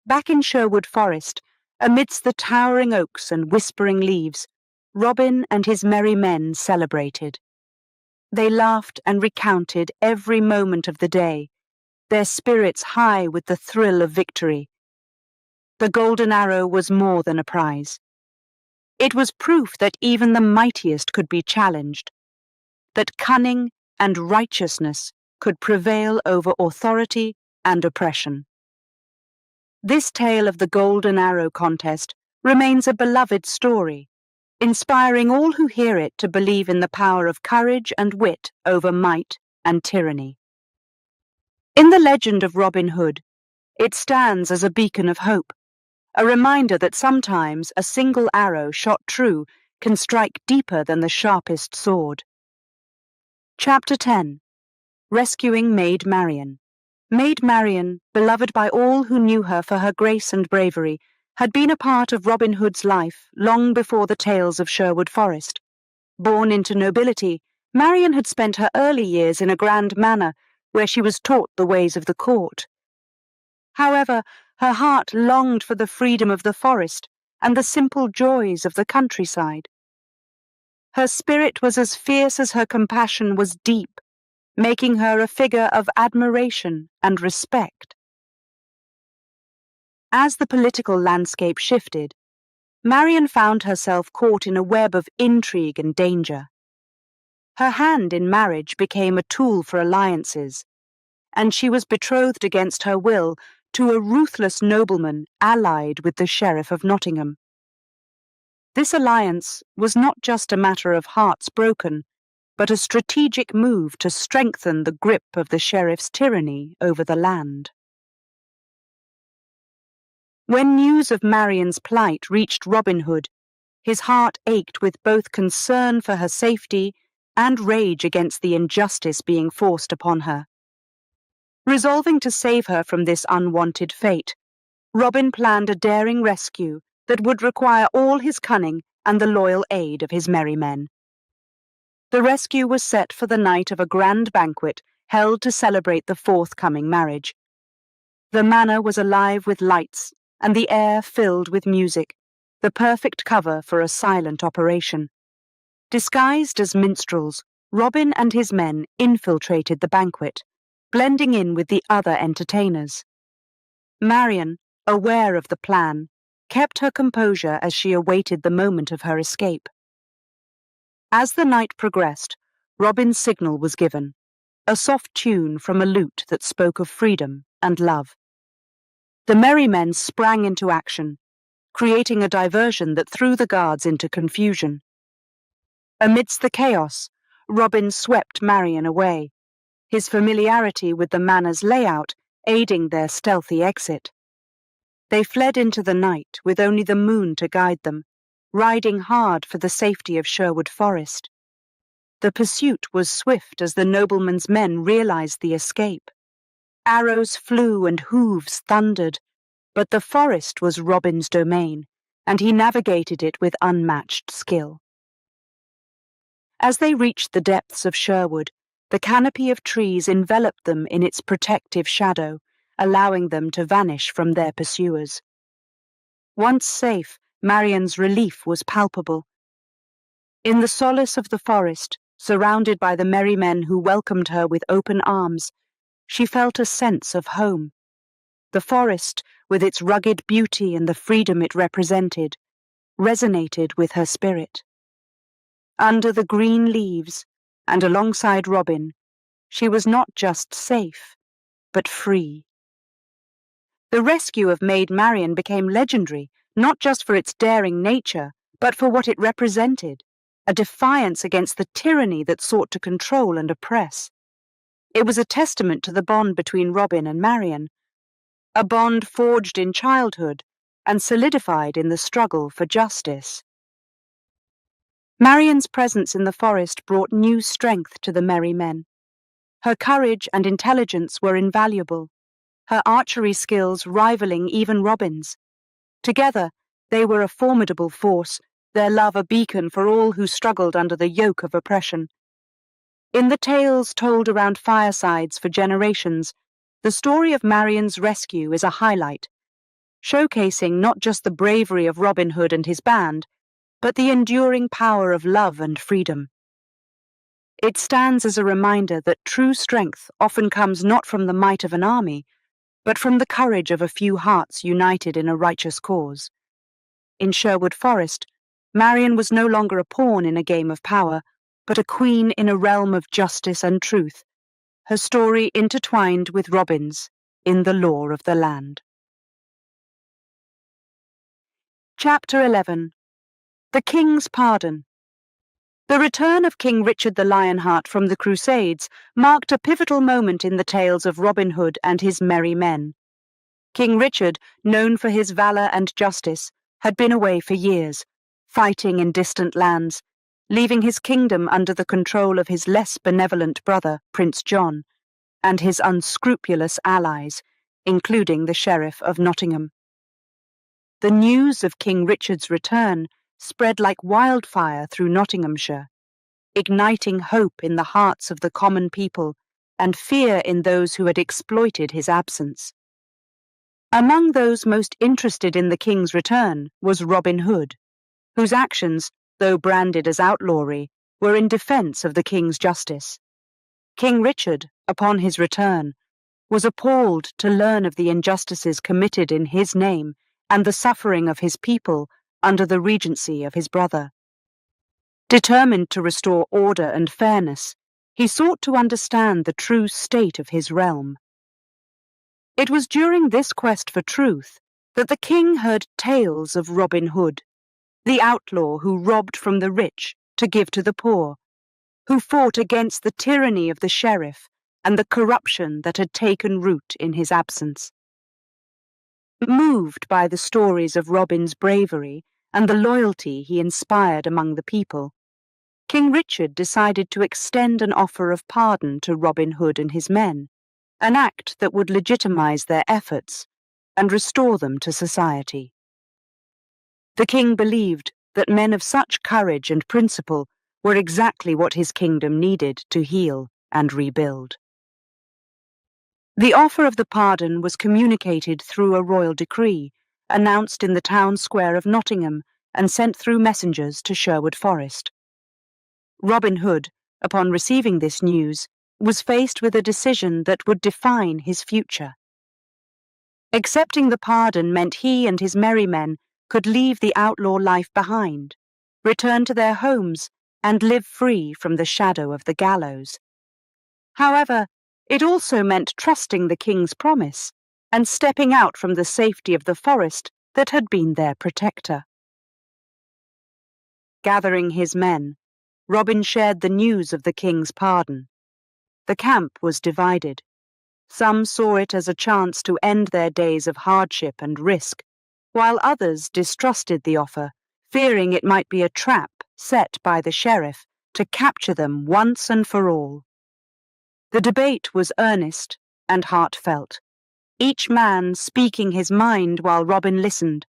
Back in Sherwood Forest, amidst the towering oaks and whispering leaves, Robin and his merry men celebrated. They laughed and recounted every moment of the day, their spirits high with the thrill of victory. The golden arrow was more than a prize. It was proof that even the mightiest could be challenged, that cunning and righteousness could prevail over authority and oppression. This tale of the Golden Arrow contest remains a beloved story, inspiring all who hear it to believe in the power of courage and wit over might and tyranny. In the legend of Robin Hood, it stands as a beacon of hope, a reminder that sometimes a single arrow shot true can strike deeper than the sharpest sword. Chapter 10. Rescuing Maid Marian. Maid Marian, beloved by all who knew her for her grace and bravery, had been a part of Robin Hood's life long before the tales of Sherwood Forest. Born into nobility, Marian had spent her early years in a grand manor, where she was taught the ways of the court. However, her heart longed for the freedom of the forest and the simple joys of the countryside. Her spirit was as fierce as her compassion was deep, making her a figure of admiration and respect. As the political landscape shifted, Marian found herself caught in a web of intrigue and danger. Her hand in marriage became a tool for alliances, and she was betrothed against her will to a ruthless nobleman allied with the Sheriff of Nottingham. This alliance was not just a matter of hearts broken, but a strategic move to strengthen the grip of the sheriff's tyranny over the land. When news of Marian's plight reached Robin Hood, his heart ached with both concern for her safety and rage against the injustice being forced upon her. Resolving to save her from this unwanted fate, Robin planned a daring rescue that would require all his cunning and the loyal aid of his merry men. The rescue was set for the night of a grand banquet held to celebrate the forthcoming marriage. The manor was alive with lights, and the air filled with music, the perfect cover for a silent operation. Disguised as minstrels, Robin and his men infiltrated the banquet, blending in with the other entertainers. Marian, aware of the plan, kept her composure as she awaited the moment of her escape. As the night progressed, Robin's signal was given, a soft tune from a lute that spoke of freedom and love. The merry men sprang into action, creating a diversion that threw the guards into confusion. Amidst the chaos, Robin swept Marian away, his familiarity with the manor's layout aiding their stealthy exit. They fled into the night with only the moon to guide them, riding hard for the safety of Sherwood Forest. The pursuit was swift as the nobleman's men realized the escape. Arrows flew and hooves thundered, but the forest was Robin's domain, and he navigated it with unmatched skill. As they reached the depths of Sherwood, the canopy of trees enveloped them in its protective shadow, allowing them to vanish from their pursuers. Once safe, Marian's relief was palpable. In the solace of the forest, surrounded by the merry men who welcomed her with open arms, she felt a sense of home. The forest, with its rugged beauty and the freedom it represented, resonated with her spirit. Under the green leaves, and alongside Robin, she was not just safe, but free. The rescue of Maid Marian became legendary, not just for its daring nature, but for what it represented, a defiance against the tyranny that sought to control and oppress. It was a testament to the bond between Robin and Marian, a bond forged in childhood and solidified in the struggle for justice. Marian's presence in the forest brought new strength to the merry men. Her courage and intelligence were invaluable, her archery skills rivaling even Robin's. Together, they were a formidable force, their love a beacon for all who struggled under the yoke of oppression. In the tales told around firesides for generations, the story of Marian's rescue is a highlight, showcasing not just the bravery of Robin Hood and his band, but the enduring power of love and freedom. It stands as a reminder that true strength often comes not from the might of an army, but from the courage of a few hearts united in a righteous cause. In Sherwood Forest, Marian was no longer a pawn in a game of power, but a queen in a realm of justice and truth, her story intertwined with Robin's in the lore of the land. Chapter 11. The King's Pardon. The return of King Richard the Lionheart from the Crusades marked a pivotal moment in the tales of Robin Hood and his merry men. King Richard, known for his valor and justice, had been away for years, fighting in distant lands, leaving his kingdom under the control of his less benevolent brother, Prince John, and his unscrupulous allies, including the Sheriff of Nottingham. The news of King Richard's return spread like wildfire through Nottinghamshire, igniting hope in the hearts of the common people and fear in those who had exploited his absence. Among those most interested in the king's return was Robin Hood, whose actions, though branded as outlawry, were in defence of the king's justice. King Richard, upon his return, was appalled to learn of the injustices committed in his name and the suffering of his people under the regency of his brother. Determined to restore order and fairness, he sought to understand the true state of his realm. It was during this quest for truth that the king heard tales of Robin Hood, the outlaw who robbed from the rich to give to the poor, who fought against the tyranny of the sheriff and the corruption that had taken root in his absence. Moved by the stories of Robin's bravery and the loyalty he inspired among the people, King Richard decided to extend an offer of pardon to Robin Hood and his men, an act that would legitimize their efforts and restore them to society. The king believed that men of such courage and principle were exactly what his kingdom needed to heal and rebuild. The offer of the pardon was communicated through a royal decree, announced in the town square of Nottingham and sent through messengers to Sherwood Forest. Robin Hood, upon receiving this news, was faced with a decision that would define his future. Accepting the pardon meant he and his merry men could leave the outlaw life behind, return to their homes, and live free from the shadow of the gallows. However, it also meant trusting the king's promise and stepping out from the safety of the forest that had been their protector. Gathering his men, Robin shared the news of the king's pardon. The camp was divided. Some saw it as a chance to end their days of hardship and risk, while others distrusted the offer, fearing it might be a trap set by the sheriff to capture them once and for all. The debate was earnest and heartfelt, each man speaking his mind while Robin listened,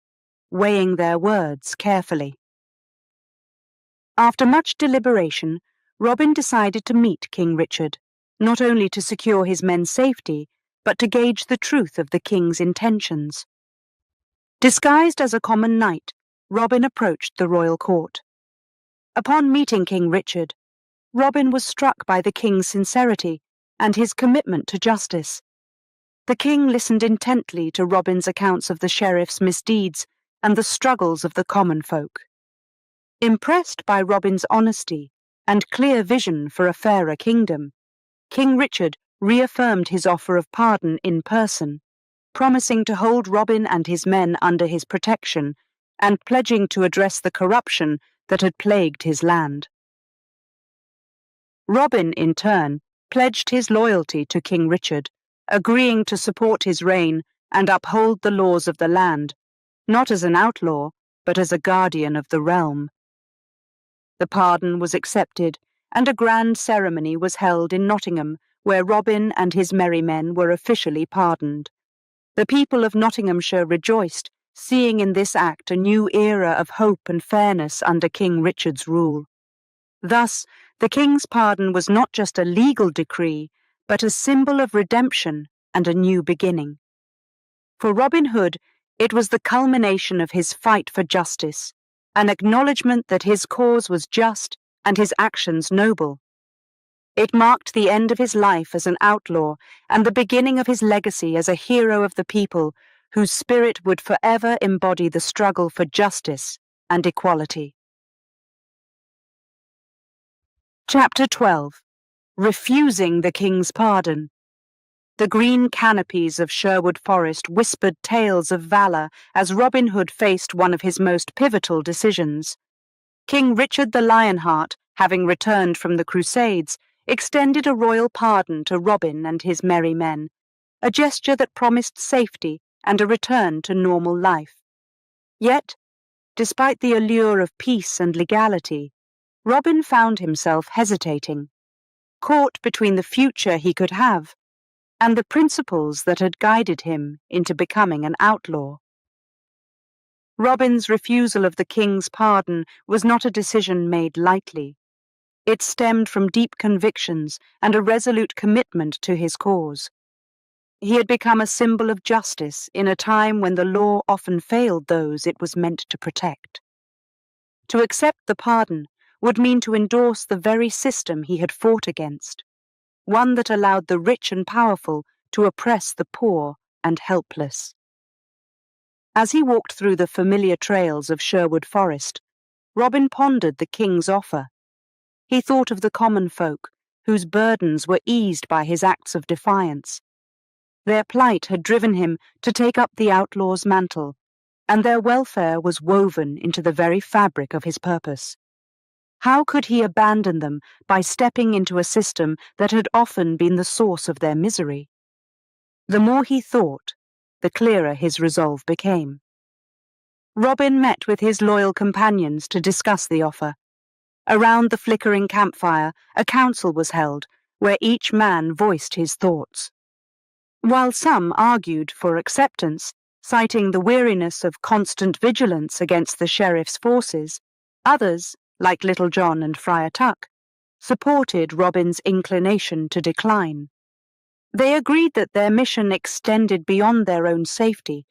weighing their words carefully. After much deliberation, Robin decided to meet King Richard, not only to secure his men's safety, but to gauge the truth of the king's intentions. Disguised as a common knight, Robin approached the royal court. Upon meeting King Richard, Robin was struck by the king's sincerity and his commitment to justice. The king listened intently to Robin's accounts of the sheriff's misdeeds and the struggles of the common folk. Impressed by Robin's honesty and clear vision for a fairer kingdom, King Richard reaffirmed his offer of pardon in person, promising to hold Robin and his men under his protection and pledging to address the corruption that had plagued his land. Robin, in turn, pledged his loyalty to King Richard, agreeing to support his reign and uphold the laws of the land, not as an outlaw, but as a guardian of the realm. The pardon was accepted, and a grand ceremony was held in Nottingham, where Robin and his merry men were officially pardoned. The people of Nottinghamshire rejoiced, seeing in this act a new era of hope and fairness under King Richard's rule. Thus, the king's pardon was not just a legal decree, but a symbol of redemption and a new beginning. For Robin Hood, it was the culmination of his fight for justice, an acknowledgement that his cause was just and his actions noble. It marked the end of his life as an outlaw and the beginning of his legacy as a hero of the people whose spirit would forever embody the struggle for justice and equality. Chapter 12. Refusing the King's Pardon. The green canopies of Sherwood Forest whispered tales of valour as Robin Hood faced one of his most pivotal decisions. King Richard the Lionheart, having returned from the Crusades, extended a royal pardon to Robin and his merry men, a gesture that promised safety and a return to normal life. Yet, despite the allure of peace and legality, Robin found himself hesitating, caught between the future he could have and the principles that had guided him into becoming an outlaw. Robin's refusal of the king's pardon was not a decision made lightly. It stemmed from deep convictions and a resolute commitment to his cause. He had become a symbol of justice in a time when the law often failed those it was meant to protect. To accept the pardon would mean to endorse the very system he had fought against, one that allowed the rich and powerful to oppress the poor and helpless. As he walked through the familiar trails of Sherwood Forest, Robin pondered the king's offer. He thought of the common folk, whose burdens were eased by his acts of defiance. Their plight had driven him to take up the outlaw's mantle, and their welfare was woven into the very fabric of his purpose. How could he abandon them by stepping into a system that had often been the source of their misery? The more he thought, the clearer his resolve became. Robin met with his loyal companions to discuss the offer. Around the flickering campfire, a council was held, where each man voiced his thoughts. While some argued for acceptance, citing the weariness of constant vigilance against the sheriff's forces, others, like Little John and Friar Tuck, supported Robin's inclination to decline. They agreed that their mission extended beyond their own safety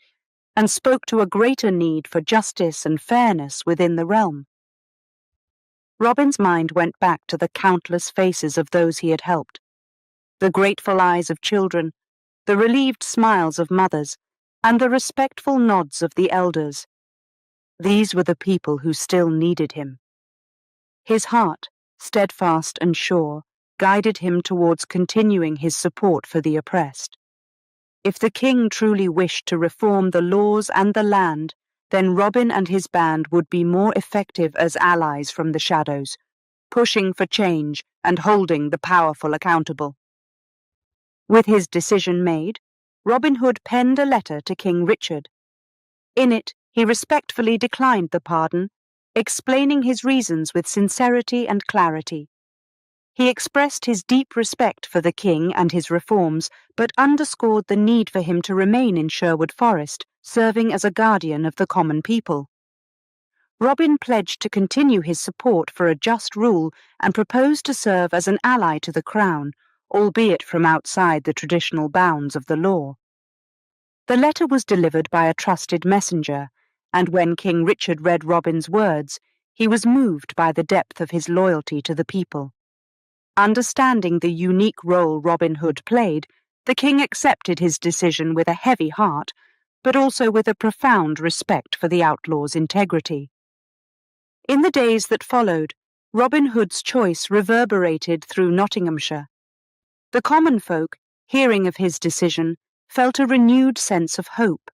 and spoke to a greater need for justice and fairness within the realm. Robin's mind went back to the countless faces of those he had helped, the grateful eyes of children, the relieved smiles of mothers, and the respectful nods of the elders. These were the people who still needed him. His heart, steadfast and sure, guided him towards continuing his support for the oppressed. If the king truly wished to reform the laws and the land, then Robin and his band would be more effective as allies from the shadows, pushing for change and holding the powerful accountable. With his decision made, Robin Hood penned a letter to King Richard. In it, he respectfully declined the pardon, explaining his reasons with sincerity and clarity. He expressed his deep respect for the king and his reforms, but underscored the need for him to remain in Sherwood Forest, serving as a guardian of the common people. Robin pledged to continue his support for a just rule and proposed to serve as an ally to the crown, albeit from outside the traditional bounds of the law. The letter was delivered by a trusted messenger, and when King Richard read Robin's words, he was moved by the depth of his loyalty to the people. Understanding the unique role Robin Hood played, the king accepted his decision with a heavy heart, but also with a profound respect for the outlaw's integrity. In the days that followed, Robin Hood's choice reverberated through Nottinghamshire. The common folk, hearing of his decision, felt a renewed sense of hope.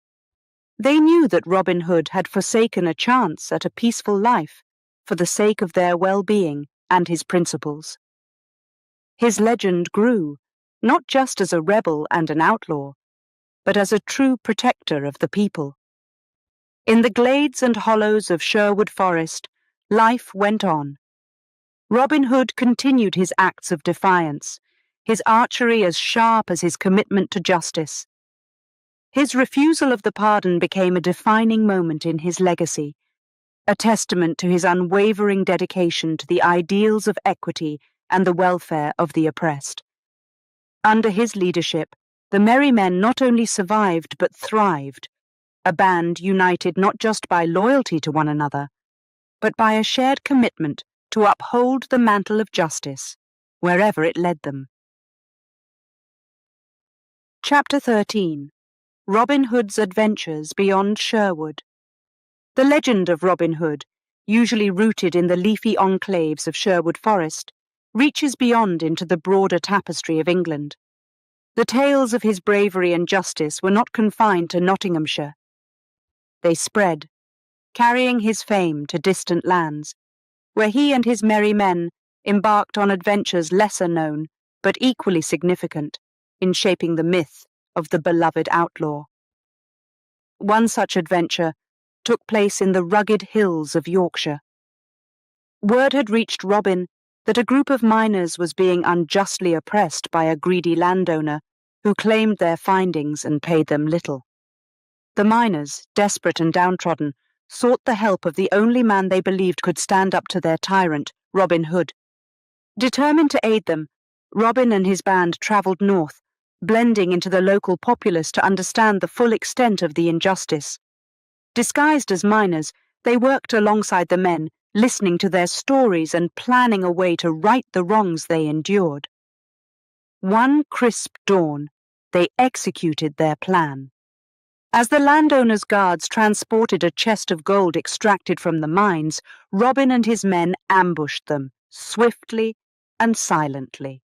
They knew that Robin Hood had forsaken a chance at a peaceful life for the sake of their well-being and his principles. His legend grew, not just as a rebel and an outlaw, but as a true protector of the people. In the glades and hollows of Sherwood Forest, life went on. Robin Hood continued his acts of defiance, his archery as sharp as his commitment to justice. His refusal of the pardon became a defining moment in his legacy, a testament to his unwavering dedication to the ideals of equity and the welfare of the oppressed. Under his leadership, the Merry Men not only survived but thrived, a band united not just by loyalty to one another, but by a shared commitment to uphold the mantle of justice, wherever it led them. Chapter 13. Robin Hood's Adventures Beyond Sherwood. The legend of Robin Hood, usually rooted in the leafy enclaves of Sherwood Forest, reaches beyond into the broader tapestry of England. The tales of his bravery and justice were not confined to Nottinghamshire. They spread, carrying his fame to distant lands, where he and his merry men embarked on adventures lesser known, but equally significant, in shaping the myth of the beloved outlaw. One such adventure took place in the rugged hills of Yorkshire. Word had reached Robin that a group of miners was being unjustly oppressed by a greedy landowner who claimed their findings and paid them little. The miners, desperate and downtrodden, sought the help of the only man they believed could stand up to their tyrant, Robin Hood. Determined to aid them, Robin and his band travelled north, blending into the local populace to understand the full extent of the injustice. Disguised as miners, they worked alongside the men, listening to their stories and planning a way to right the wrongs they endured. One crisp dawn, they executed their plan. As the landowner's guards transported a chest of gold extracted from the mines, Robin and his men ambushed them, swiftly and silently.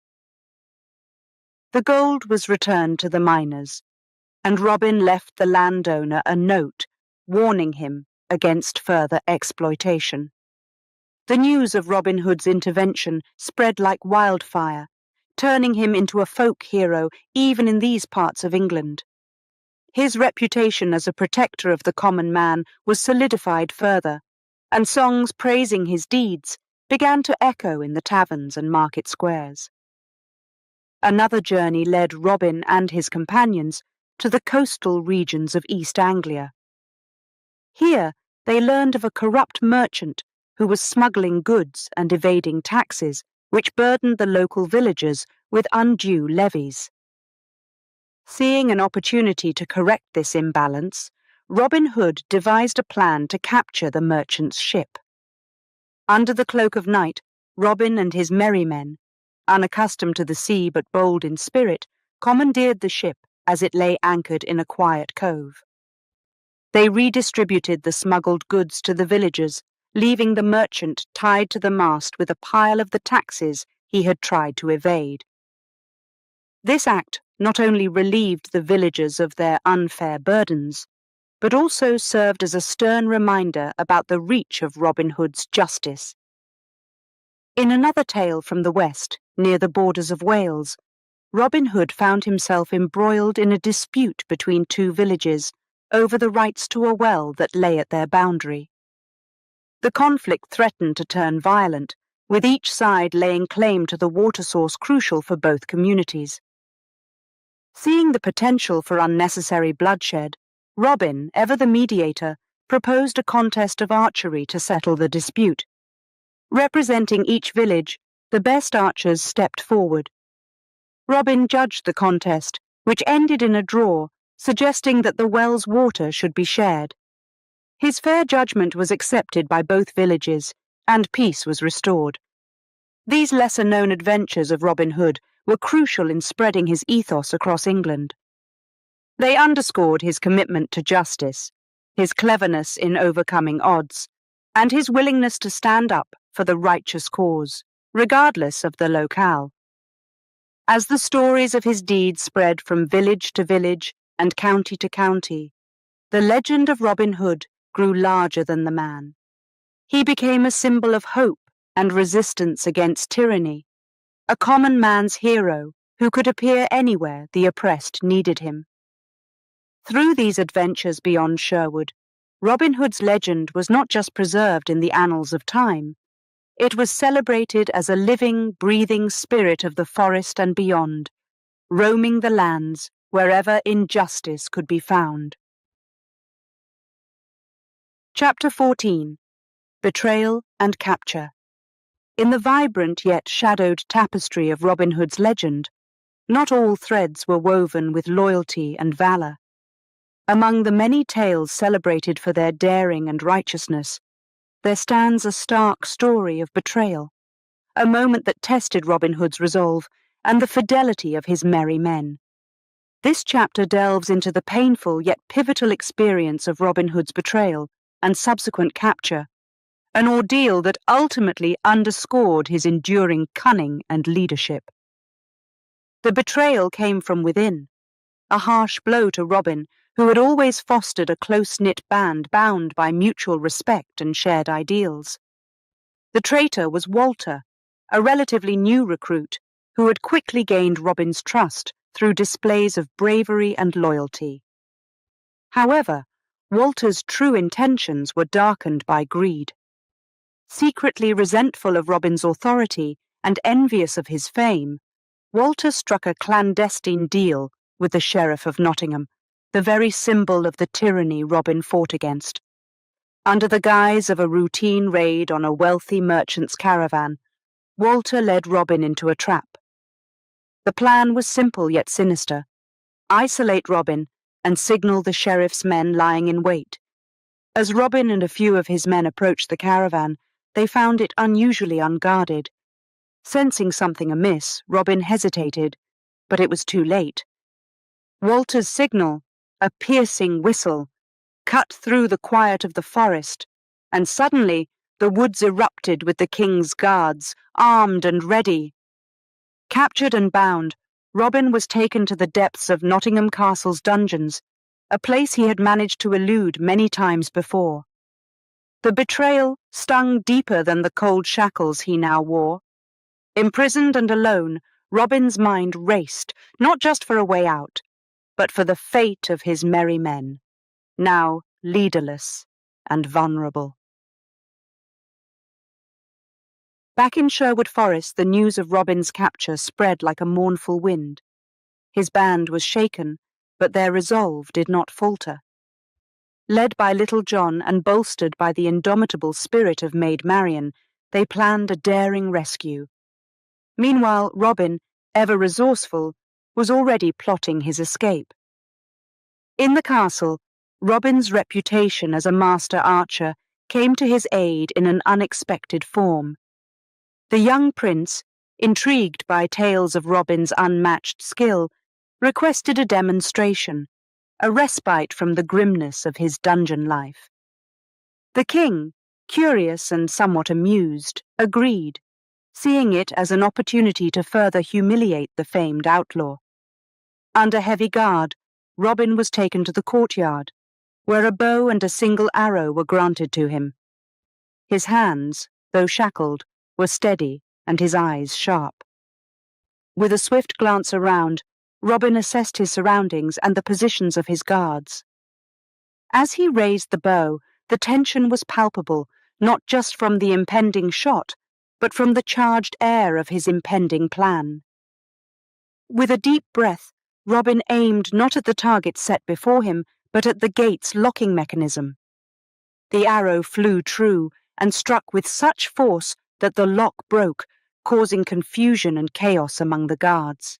The gold was returned to the miners, and Robin left the landowner a note warning him against further exploitation. The news of Robin Hood's intervention spread like wildfire, turning him into a folk hero even in these parts of England. His reputation as a protector of the common man was solidified further, and songs praising his deeds began to echo in the taverns and market squares. Another journey led Robin and his companions to the coastal regions of East Anglia. Here they learned of a corrupt merchant who was smuggling goods and evading taxes, which burdened the local villagers with undue levies. Seeing an opportunity to correct this imbalance, Robin Hood devised a plan to capture the merchant's ship. Under the cloak of night, Robin and his merry men, unaccustomed to the sea but bold in spirit, commandeered the ship as it lay anchored in a quiet cove. They redistributed the smuggled goods to the villagers, leaving the merchant tied to the mast with a pile of the taxes he had tried to evade. This act not only relieved the villagers of their unfair burdens, but also served as a stern reminder about the reach of Robin Hood's justice. In another tale from the west, near the borders of Wales, Robin Hood found himself embroiled in a dispute between two villages over the rights to a well that lay at their boundary. The conflict threatened to turn violent, with each side laying claim to the water source crucial for both communities. Seeing the potential for unnecessary bloodshed, Robin, ever the mediator, proposed a contest of archery to settle the dispute. Representing each village, the best archers stepped forward. Robin judged the contest, which ended in a draw, suggesting that the well's water should be shared. His fair judgment was accepted by both villages, and peace was restored. These lesser-known adventures of Robin Hood were crucial in spreading his ethos across England. They underscored his commitment to justice, his cleverness in overcoming odds, and his willingness to stand up for the righteous cause, regardless of the locale. As the stories of his deeds spread from village to village and county to county, the legend of Robin Hood grew larger than the man. He became a symbol of hope and resistance against tyranny, a common man's hero who could appear anywhere the oppressed needed him. Through these adventures beyond Sherwood, Robin Hood's legend was not just preserved in the annals of time, it was celebrated as a living, breathing spirit of the forest and beyond, roaming the lands wherever injustice could be found. Chapter 14. Betrayal and Capture. In the vibrant yet shadowed tapestry of Robin Hood's legend, not all threads were woven with loyalty and valour. Among the many tales celebrated for their daring and righteousness, there stands a stark story of betrayal, a moment that tested Robin Hood's resolve and the fidelity of his merry men. This chapter delves into the painful yet pivotal experience of Robin Hood's betrayal and subsequent capture, an ordeal that ultimately underscored his enduring cunning and leadership. The betrayal came from within, a harsh blow to Robin, who had always fostered a close-knit band bound by mutual respect and shared ideals. The traitor was Walter, a relatively new recruit, who had quickly gained Robin's trust through displays of bravery and loyalty. However, Walter's true intentions were darkened by greed. Secretly resentful of Robin's authority and envious of his fame, Walter struck a clandestine deal with the Sheriff of Nottingham, the very symbol of the tyranny Robin fought against. Under the guise of a routine raid on a wealthy merchant's caravan, Walter led Robin into a trap. The plan was simple yet sinister: isolate Robin and signal the sheriff's men lying in wait. As Robin and a few of his men approached the caravan, they found it unusually unguarded. Sensing something amiss, Robin hesitated, but it was too late. Walter's signal, a piercing whistle, cut through the quiet of the forest, and suddenly the woods erupted with the king's guards, armed and ready. Captured and bound, Robin was taken to the depths of Nottingham Castle's dungeons, a place he had managed to elude many times before. The betrayal stung deeper than the cold shackles he now wore. Imprisoned and alone, Robin's mind raced, not just for a way out, but for the fate of his merry men, now leaderless and vulnerable. Back in Sherwood Forest, the news of Robin's capture spread like a mournful wind. His band was shaken, but their resolve did not falter. Led by Little John and bolstered by the indomitable spirit of Maid Marian, they planned a daring rescue. Meanwhile, Robin, ever resourceful, was already plotting his escape. In the castle, Robin's reputation as a master archer came to his aid in an unexpected form. The young prince, intrigued by tales of Robin's unmatched skill, requested a demonstration, a respite from the grimness of his dungeon life. The king, curious and somewhat amused, agreed, seeing it as an opportunity to further humiliate the famed outlaw. Under heavy guard, Robin was taken to the courtyard, where a bow and a single arrow were granted to him. His hands, though shackled, were steady and his eyes sharp. With a swift glance around, Robin assessed his surroundings and the positions of his guards. As he raised the bow, the tension was palpable, not just from the impending shot, but from the charged air of his impending plan. With a deep breath, Robin aimed not at the target set before him, but at the gate's locking mechanism. The arrow flew true and struck with such force that the lock broke, causing confusion and chaos among the guards.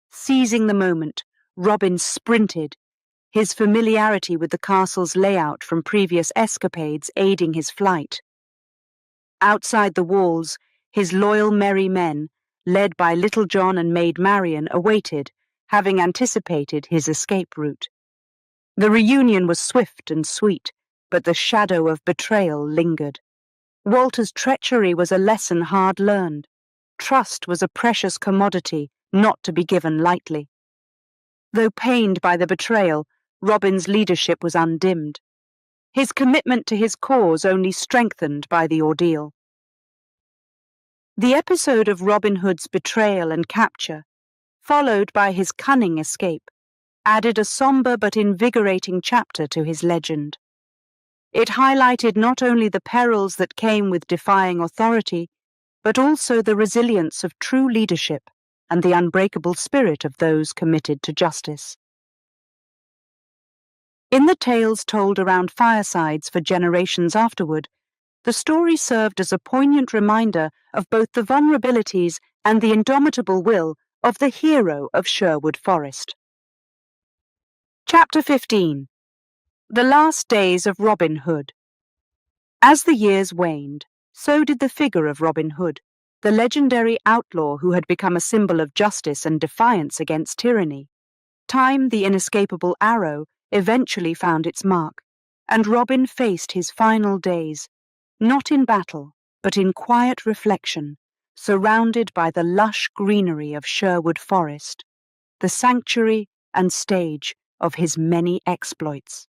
Seizing the moment, Robin sprinted, his familiarity with the castle's layout from previous escapades aiding his flight. Outside the walls, his loyal merry men, led by Little John and Maid Marian, awaited, having anticipated his escape route. The reunion was swift and sweet, but the shadow of betrayal lingered. Walter's treachery was a lesson hard learned. Trust was a precious commodity, not to be given lightly. Though pained by the betrayal, Robin's leadership was undimmed. His commitment to his cause only strengthened by the ordeal. The episode of Robin Hood's betrayal and capture, followed by his cunning escape, added a somber but invigorating chapter to his legend. It highlighted not only the perils that came with defying authority, but also the resilience of true leadership and the unbreakable spirit of those committed to justice. In the tales told around firesides for generations afterward, the story served as a poignant reminder of both the vulnerabilities and the indomitable will of the hero of Sherwood Forest. Chapter 15. The Last Days of Robin Hood. As the years waned, so did the figure of Robin Hood, the legendary outlaw who had become a symbol of justice and defiance against tyranny. Time, the inescapable arrow, eventually found its mark, and Robin faced his final days, not in battle, but in quiet reflection, surrounded by the lush greenery of Sherwood Forest, the sanctuary and stage of his many exploits.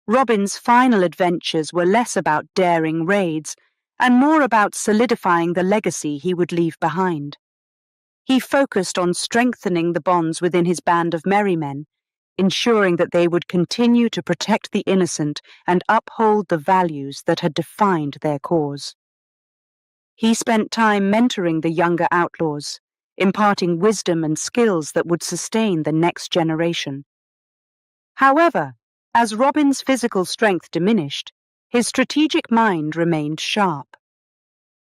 Robin's final adventures were less about daring raids and more about solidifying the legacy he would leave behind. He focused on strengthening the bonds within his band of merry men, ensuring that they would continue to protect the innocent and uphold the values that had defined their cause. He spent time mentoring the younger outlaws, imparting wisdom and skills that would sustain the next generation. However, as Robin's physical strength diminished, his strategic mind remained sharp.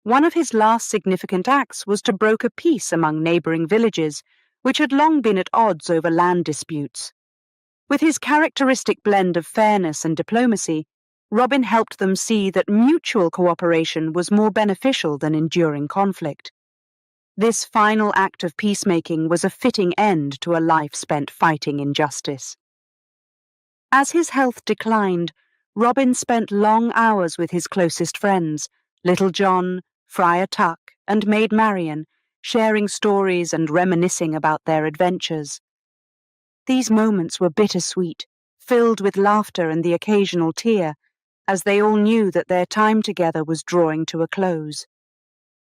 One of his last significant acts was to broker peace among neighbouring villages, which had long been at odds over land disputes. With his characteristic blend of fairness and diplomacy, Robin helped them see that mutual cooperation was more beneficial than enduring conflict. This final act of peacemaking was a fitting end to a life spent fighting injustice. As his health declined, Robin spent long hours with his closest friends, Little John, Friar Tuck, and Maid Marian, sharing stories and reminiscing about their adventures. These moments were bittersweet, filled with laughter and the occasional tear, as they all knew that their time together was drawing to a close.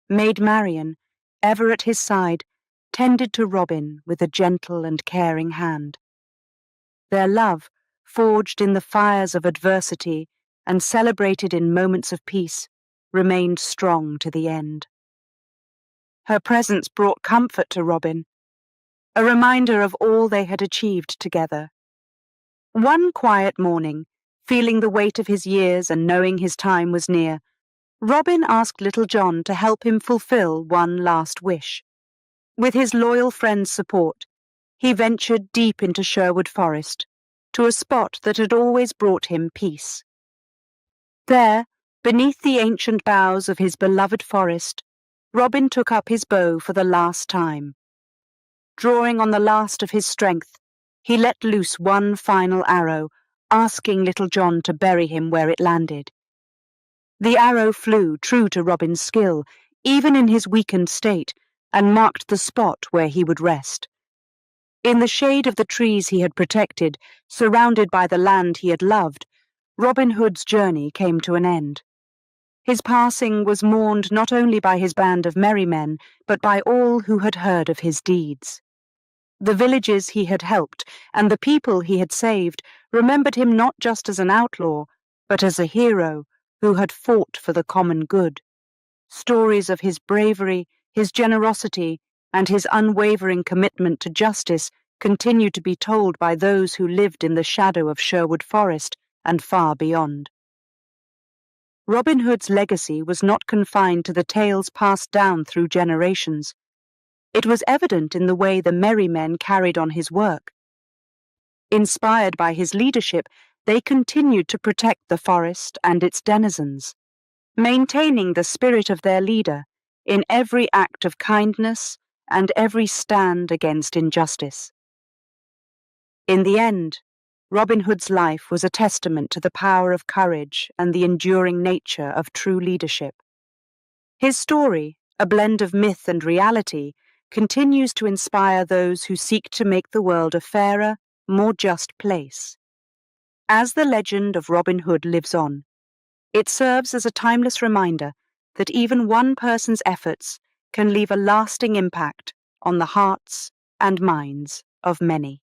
Maid Marian, ever at his side, tended to Robin with a gentle and caring hand. Their love, forged in the fires of adversity and celebrated in moments of peace, remained strong to the end. Her presence brought comfort to Robin, a reminder of all they had achieved together. One quiet morning, feeling the weight of his years and knowing his time was near, Robin asked Little John to help him fulfill one last wish. With his loyal friend's support, he ventured deep into Sherwood Forest, to a spot that had always brought him peace. There, beneath the ancient boughs of his beloved forest, Robin took up his bow for the last time. Drawing on the last of his strength, he let loose one final arrow, asking Little John to bury him where it landed. The arrow flew true to Robin's skill, even in his weakened state, and marked the spot where he would rest. In the shade of the trees he had protected, surrounded by the land he had loved, Robin Hood's journey came to an end. His passing was mourned not only by his band of merry men, but by all who had heard of his deeds. The villages he had helped and the people he had saved remembered him not just as an outlaw, but as a hero who had fought for the common good. Stories of his bravery, his generosity, and his unwavering commitment to justice continued to be told by those who lived in the shadow of Sherwood Forest and far beyond. Robin Hood's legacy was not confined to the tales passed down through generations. It was evident in the way the merry men carried on his work. Inspired by his leadership, they continued to protect the forest and its denizens, maintaining the spirit of their leader in every act of kindness and every stand against injustice. In the end, Robin Hood's life was a testament to the power of courage and the enduring nature of true leadership. His story, a blend of myth and reality, continues to inspire those who seek to make the world a fairer, more just place. As the legend of Robin Hood lives on, it serves as a timeless reminder that even one person's efforts can leave a lasting impact on the hearts and minds of many.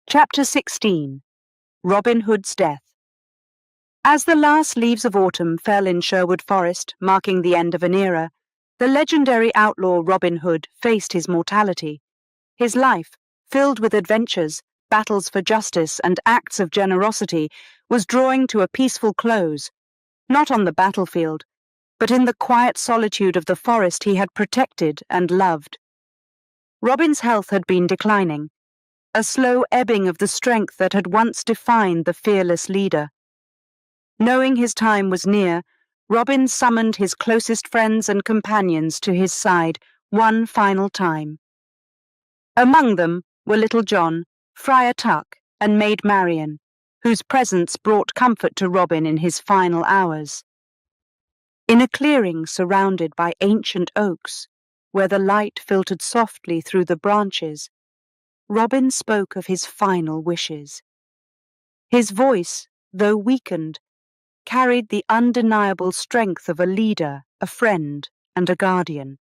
Chapter 16. Robin Hood's Death. As the last leaves of autumn fell in Sherwood Forest, marking the end of an era, the legendary outlaw Robin Hood faced his mortality. His life, filled with adventures, battles for justice, and acts of generosity, was drawing to a peaceful close, not on the battlefield, but in the quiet solitude of the forest he had protected and loved. Robin's health had been declining, a slow ebbing of the strength that had once defined the fearless leader. Knowing his time was near, Robin summoned his closest friends and companions to his side one final time. Among them were Little John, Friar Tuck, and Maid Marian, whose presence brought comfort to Robin in his final hours. In a clearing surrounded by ancient oaks, where the light filtered softly through the branches, Robin spoke of his final wishes. His voice, though weakened, carried the undeniable strength of a leader, a friend, and a guardian.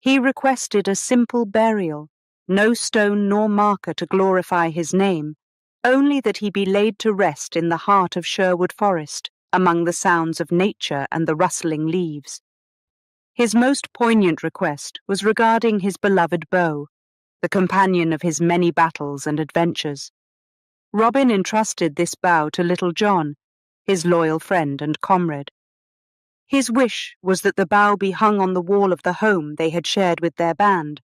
He requested a simple burial, no stone nor marker to glorify his name, only that he be laid to rest in the heart of Sherwood Forest, among the sounds of nature and the rustling leaves. His most poignant request was regarding his beloved bow, the companion of his many battles and adventures. Robin entrusted this bow to Little John, his loyal friend and comrade. His wish was that the bow be hung on the wall of the home they had shared with their band,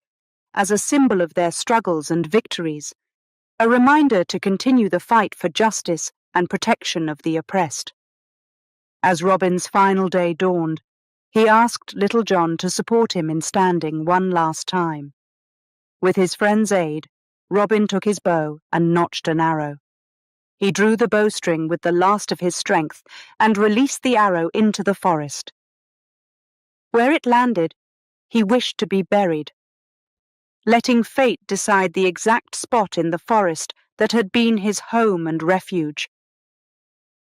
as a symbol of their struggles and victories, a reminder to continue the fight for justice and protection of the oppressed. As Robin's final day dawned, He asked Little John to support him in standing one last time. With his friend's aid, Robin took his bow and notched an arrow. He drew the bowstring with the last of his strength and released the arrow into the forest. Where it landed, he wished to be buried, letting fate decide the exact spot in the forest that had been his home and refuge.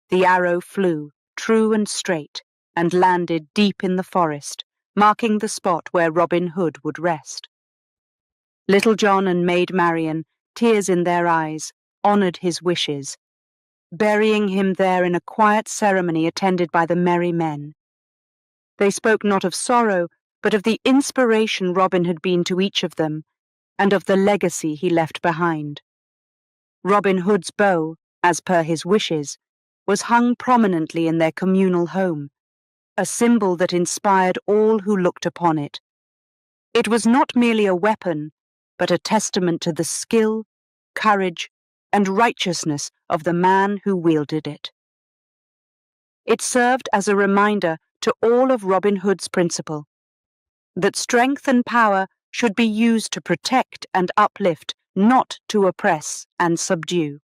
The arrow flew, true and straight, and landed deep in the forest, marking the spot where Robin Hood would rest. Little John and Maid Marian, tears in their eyes, honoured his wishes, burying him there in a quiet ceremony attended by the merry men. They spoke not of sorrow, but of the inspiration Robin had been to each of them, and of the legacy he left behind. Robin Hood's bow, as per his wishes, was hung prominently in their communal home, a symbol that inspired all who looked upon it. It was not merely a weapon, but a testament to the skill, courage, and righteousness of the man who wielded it. It served as a reminder to all of Robin Hood's principle, that strength and power should be used to protect and uplift, not to oppress and subdue.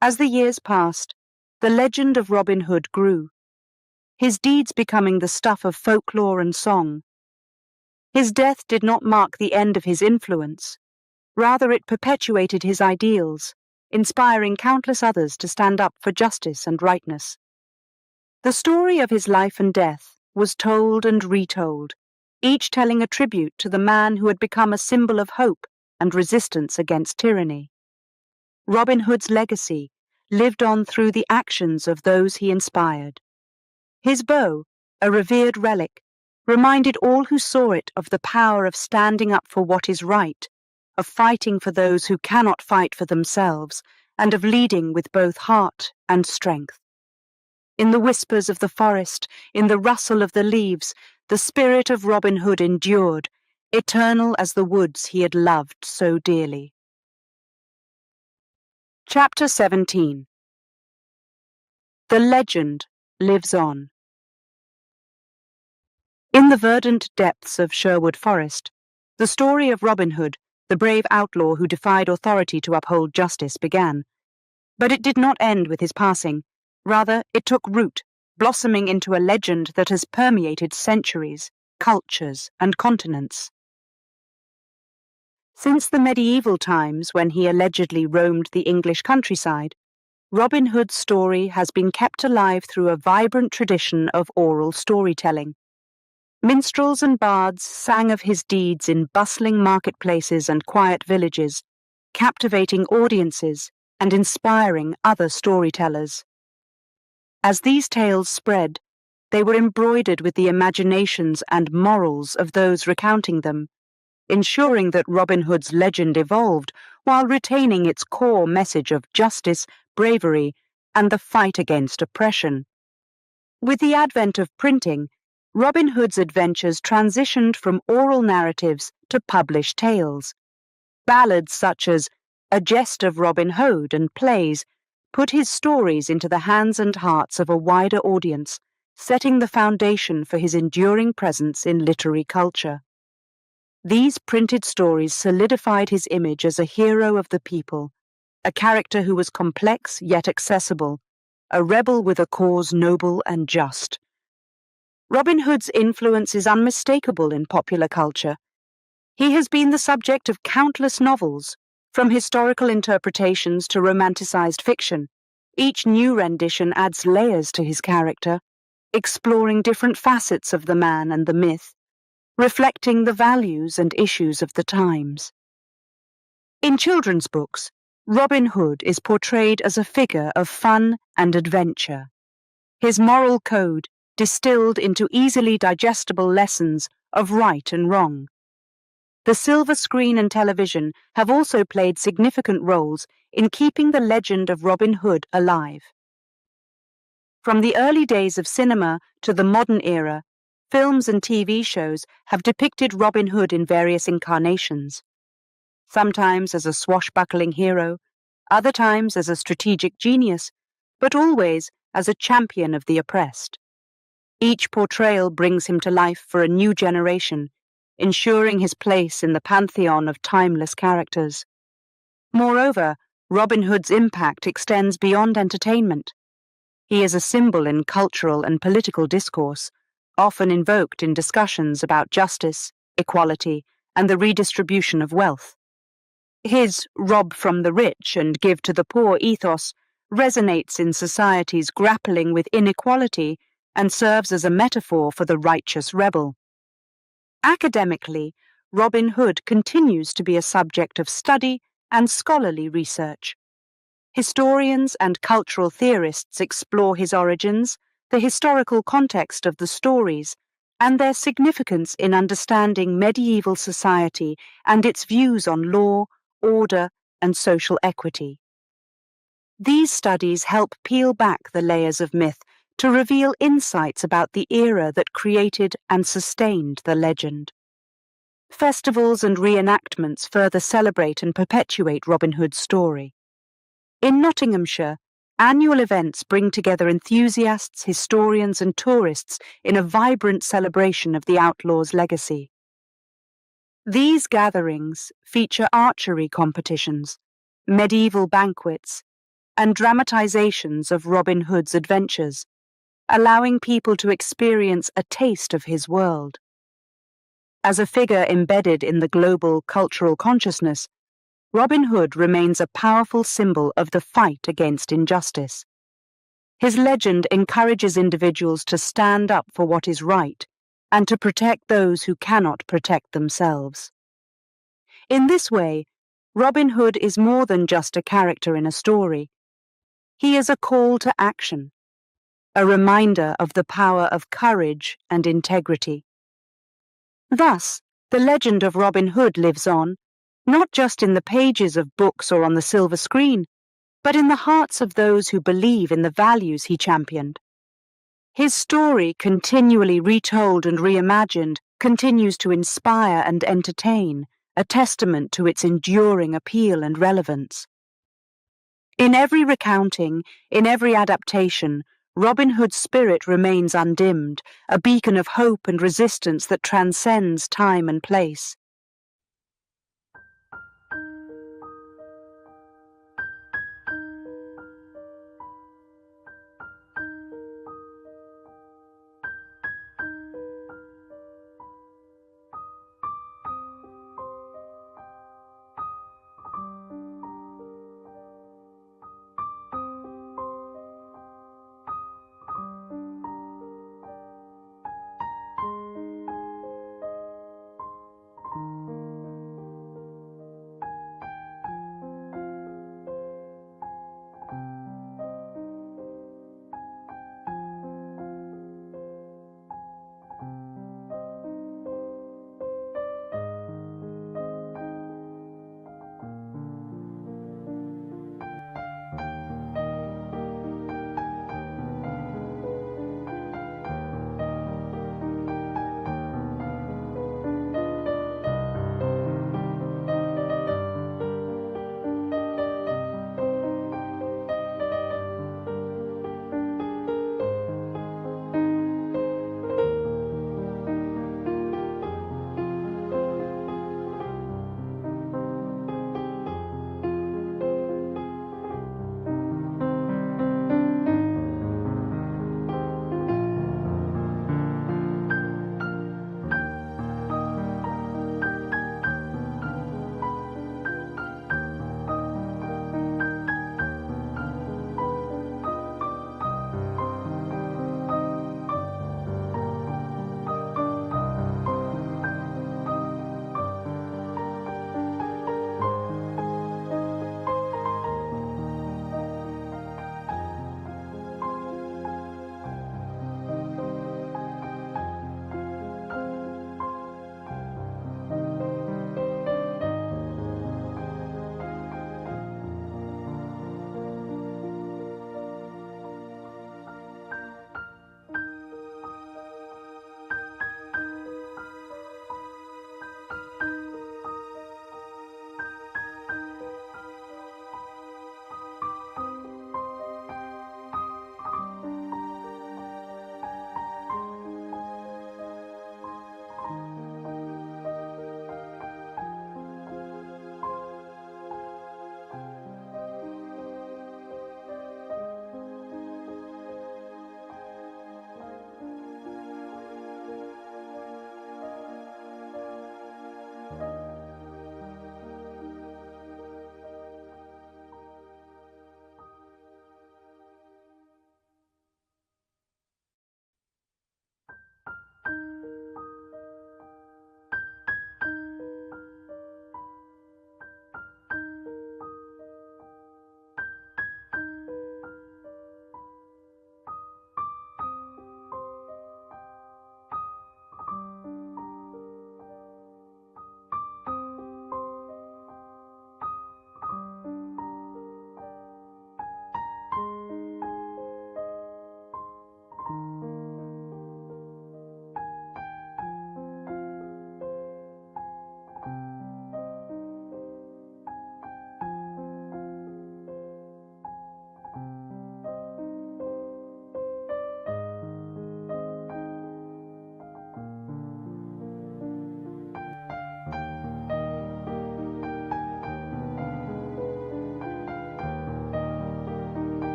As the years passed, the legend of Robin Hood grew, his deeds becoming the stuff of folklore and song. His death did not mark the end of his influence. Rather, it perpetuated his ideals, inspiring countless others to stand up for justice and rightness. The story of his life and death was told and retold, each telling a tribute to the man who had become a symbol of hope and resistance against tyranny. Robin Hood's legacy lived on through the actions of those he inspired. His bow, a revered relic, reminded all who saw it of the power of standing up for what is right, of fighting for those who cannot fight for themselves, and of leading with both heart and strength. In the whispers of the forest, in the rustle of the leaves, the spirit of Robin Hood endured, eternal as the woods he had loved so dearly. Chapter 17. The legend lives on. In the verdant depths of Sherwood Forest, the story of Robin Hood, the brave outlaw who defied authority to uphold justice, began. But it did not end with his passing. Rather, it took root, blossoming into a legend that has permeated centuries, cultures, and continents. Since the medieval times when he allegedly roamed the English countryside, Robin Hood's story has been kept alive through a vibrant tradition of oral storytelling. Minstrels and bards sang of his deeds in bustling marketplaces and quiet villages, captivating audiences and inspiring other storytellers. As these tales spread, they were embroidered with the imaginations and morals of those recounting them, ensuring that Robin Hood's legend evolved while retaining its core message of justice, bravery, and the fight against oppression. With the advent of printing, Robin Hood's adventures transitioned from oral narratives to published tales. Ballads such as A Jest of Robin Hood and plays put his stories into the hands and hearts of a wider audience, setting the foundation for his enduring presence in literary culture. These printed stories solidified his image as a hero of the people, a character who was complex yet accessible, a rebel with a cause noble and just. Robin Hood's influence is unmistakable in popular culture. He has been the subject of countless novels, from historical interpretations to romanticized fiction. Each new rendition adds layers to his character, exploring different facets of the man and the myth, reflecting the values and issues of the times. In children's books, Robin Hood is portrayed as a figure of fun and adventure. His moral code distilled into easily digestible lessons of right and wrong. The silver screen and television have also played significant roles in keeping the legend of Robin Hood alive. From the early days of cinema to the modern era, films and TV shows have depicted Robin Hood in various incarnations. Sometimes as a swashbuckling hero, other times as a strategic genius, but always as a champion of the oppressed. Each portrayal brings him to life for a new generation, ensuring his place in the pantheon of timeless characters. Moreover, Robin Hood's impact extends beyond entertainment. He is a symbol in cultural and political discourse, often invoked in discussions about justice, equality, and the redistribution of wealth. His rob from the rich and give to the poor ethos resonates in societies grappling with inequality and serves as a metaphor for the righteous rebel. Academically, Robin Hood continues to be a subject of study and scholarly research. Historians and cultural theorists explore his origins, the historical context of the stories, and their significance in understanding medieval society and its views on law, order, and social equity. These studies help peel back the layers of myth to reveal insights about the era that created and sustained the legend. Festivals and reenactments further celebrate and perpetuate Robin Hood's story. In Nottinghamshire, annual events bring together enthusiasts, historians, and tourists in a vibrant celebration of the outlaw's legacy. These gatherings feature archery competitions, medieval banquets, and dramatizations of Robin Hood's adventures, allowing people to experience a taste of his world. As a figure embedded in the global cultural consciousness, Robin Hood remains a powerful symbol of the fight against injustice. His legend encourages individuals to stand up for what is right and to protect those who cannot protect themselves. In this way, Robin Hood is more than just a character in a story. He is a call to action, a reminder of the power of courage and integrity. Thus, the legend of Robin Hood lives on, not just in the pages of books or on the silver screen, but in the hearts of those who believe in the values he championed. His story, continually retold and reimagined, continues to inspire and entertain, a testament to its enduring appeal and relevance. In every recounting, in every adaptation, Robin Hood's spirit remains undimmed, a beacon of hope and resistance that transcends time and place.